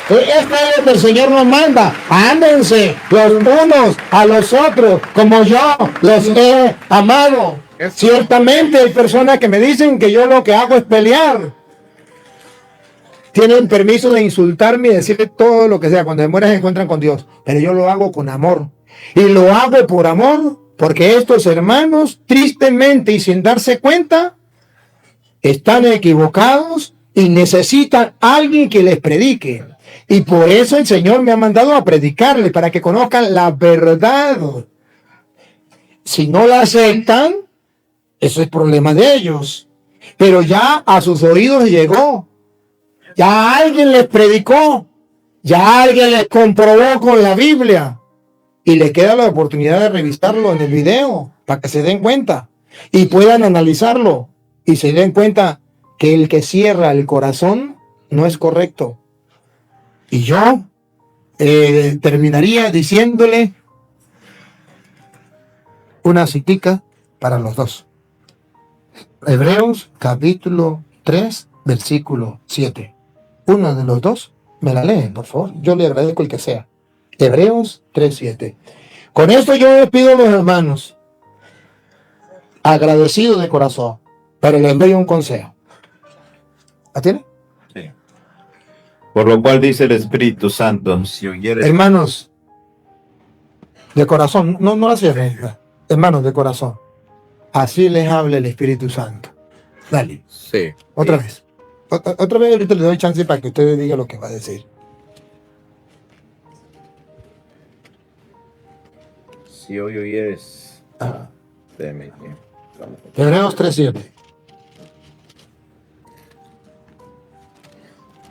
Esto es lo que el Señor nos manda. Ámense los unos a los otros, como yo los he amado. Ciertamente hay personas que me dicen que yo lo que hago es pelear. Tienen permiso de insultarme y decirle todo lo que sea. Cuando se mueran se encuentran con Dios. Pero yo lo hago con amor. Y lo hago por amor, porque estos hermanos, tristemente y sin darse cuenta, están equivocados y necesitan a alguien que les predique. Y por eso el Señor me ha mandado a predicarles, para que conozcan la verdad. Si no la aceptan, eso es problema de ellos. Pero ya a sus oídos llegó. Ya alguien les predicó. Ya alguien les comprobó con la Biblia. Y les queda la oportunidad de revisarlo en el video, para que se den cuenta y puedan analizarlo. Y se den cuenta que el que cierra el corazón no es correcto. Y yo terminaría diciéndole una citica para los dos. Hebreos capítulo 3, versículo 7. Uno de los dos me la leen, por favor. Yo le agradezco el que sea. Hebreos 3:7. Con esto yo les pido a los hermanos, agradecidos de corazón, pero les doy un consejo. ¿La tiene? Sí. Por lo cual dice el Espíritu Santo, si oyeres... Hermanos, de corazón, no la cierren. Hermanos, de corazón. Así les habla el Espíritu Santo. Dale. Sí. Otra vez. Otra vez ahorita le doy chance para que ustedes digan lo que va a decir. Si hoy oyeres... Ah. Espérame. Hebreos 3:7.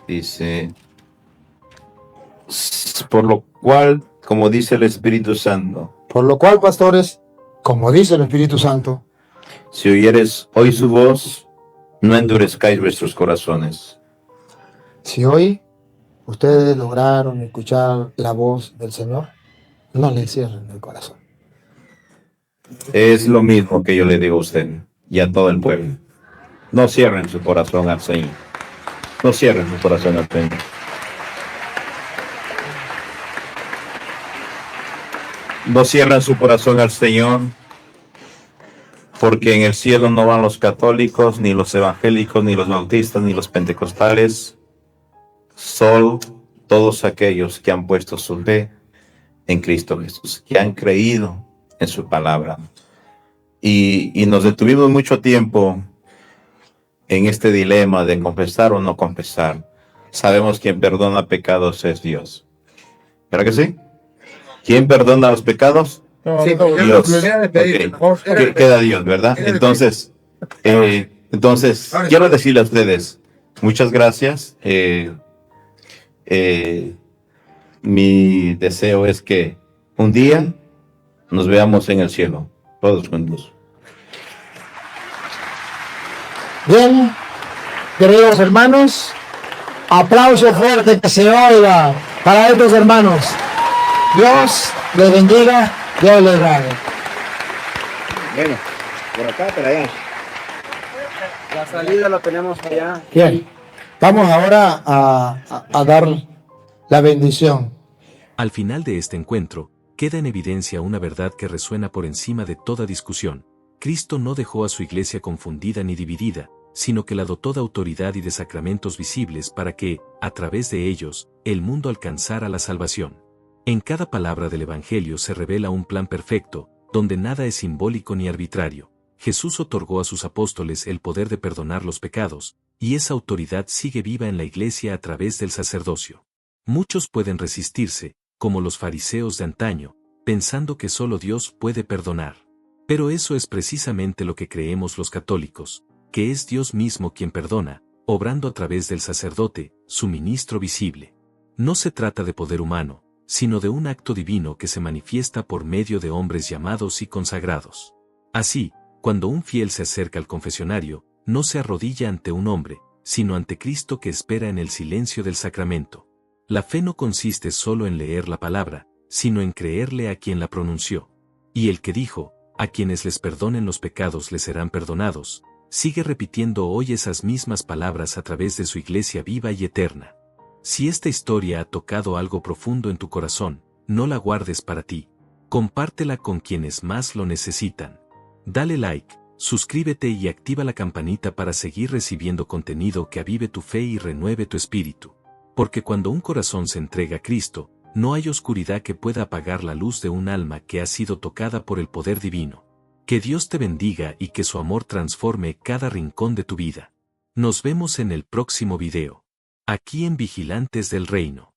Dice, por lo cual, como dice el Espíritu Santo, Por lo cual, pastores, como dice el Espíritu Santo, si oyeres hoy su voz, no endurezcáis vuestros corazones. si hoy ustedes lograron escuchar la voz del Señor, no le cierren el corazón. Es lo mismo que yo le digo a usted y a todo el pueblo. No cierren su corazón al Señor. No cierren su corazón al Señor. No cierran su corazón al Señor, porque en el cielo no van los católicos, ni los evangélicos, ni los bautistas, ni los pentecostales. Solo todos aquellos que han puesto su fe en Cristo Jesús, que han creído en su palabra. Y nos detuvimos mucho tiempo en este dilema de confesar o no confesar. Sabemos quien perdona pecados es Dios. ¿Verdad que sí? ¿Quién perdona los pecados? Dios. Okay. Queda Dios, ¿verdad? Entonces, quiero decirle a ustedes, muchas gracias. Mi deseo es que un día nos veamos en el cielo, todos juntos. Bien, queridos hermanos, aplauso fuerte que se oiga para estos hermanos. Dios les bendiga, Dios les guarde. Bueno, por acá, por allá. La salida la tenemos allá. Bien, vamos ahora a dar la bendición. Al final de este encuentro, queda en evidencia una verdad que resuena por encima de toda discusión. Cristo no dejó a su iglesia confundida ni dividida, sino que la dotó de autoridad y de sacramentos visibles para que, a través de ellos, el mundo alcanzara la salvación. En cada palabra del Evangelio se revela un plan perfecto, donde nada es simbólico ni arbitrario. Jesús otorgó a sus apóstoles el poder de perdonar los pecados, y esa autoridad sigue viva en la iglesia a través del sacerdocio. Muchos pueden resistirse, como los fariseos de antaño, pensando que solo Dios puede perdonar. Pero eso es precisamente lo que creemos los católicos, que es Dios mismo quien perdona, obrando a través del sacerdote, su ministro visible. No se trata de poder humano, sino de un acto divino que se manifiesta por medio de hombres llamados y consagrados. Así, cuando un fiel se acerca al confesionario, no se arrodilla ante un hombre, sino ante Cristo que espera en el silencio del sacramento. La fe no consiste solo en leer la palabra, sino en creerle a quien la pronunció. Y el que dijo, a quienes les perdonen los pecados les serán perdonados, sigue repitiendo hoy esas mismas palabras a través de su iglesia viva y eterna. Si esta historia ha tocado algo profundo en tu corazón, no la guardes para ti. Compártela con quienes más lo necesitan. Dale like, suscríbete y activa la campanita para seguir recibiendo contenido que avive tu fe y renueve tu espíritu. Porque cuando un corazón se entrega a Cristo, no hay oscuridad que pueda apagar la luz de un alma que ha sido tocada por el poder divino. Que Dios te bendiga y que su amor transforme cada rincón de tu vida. Nos vemos en el próximo video. Aquí en Vigilantes del Reino.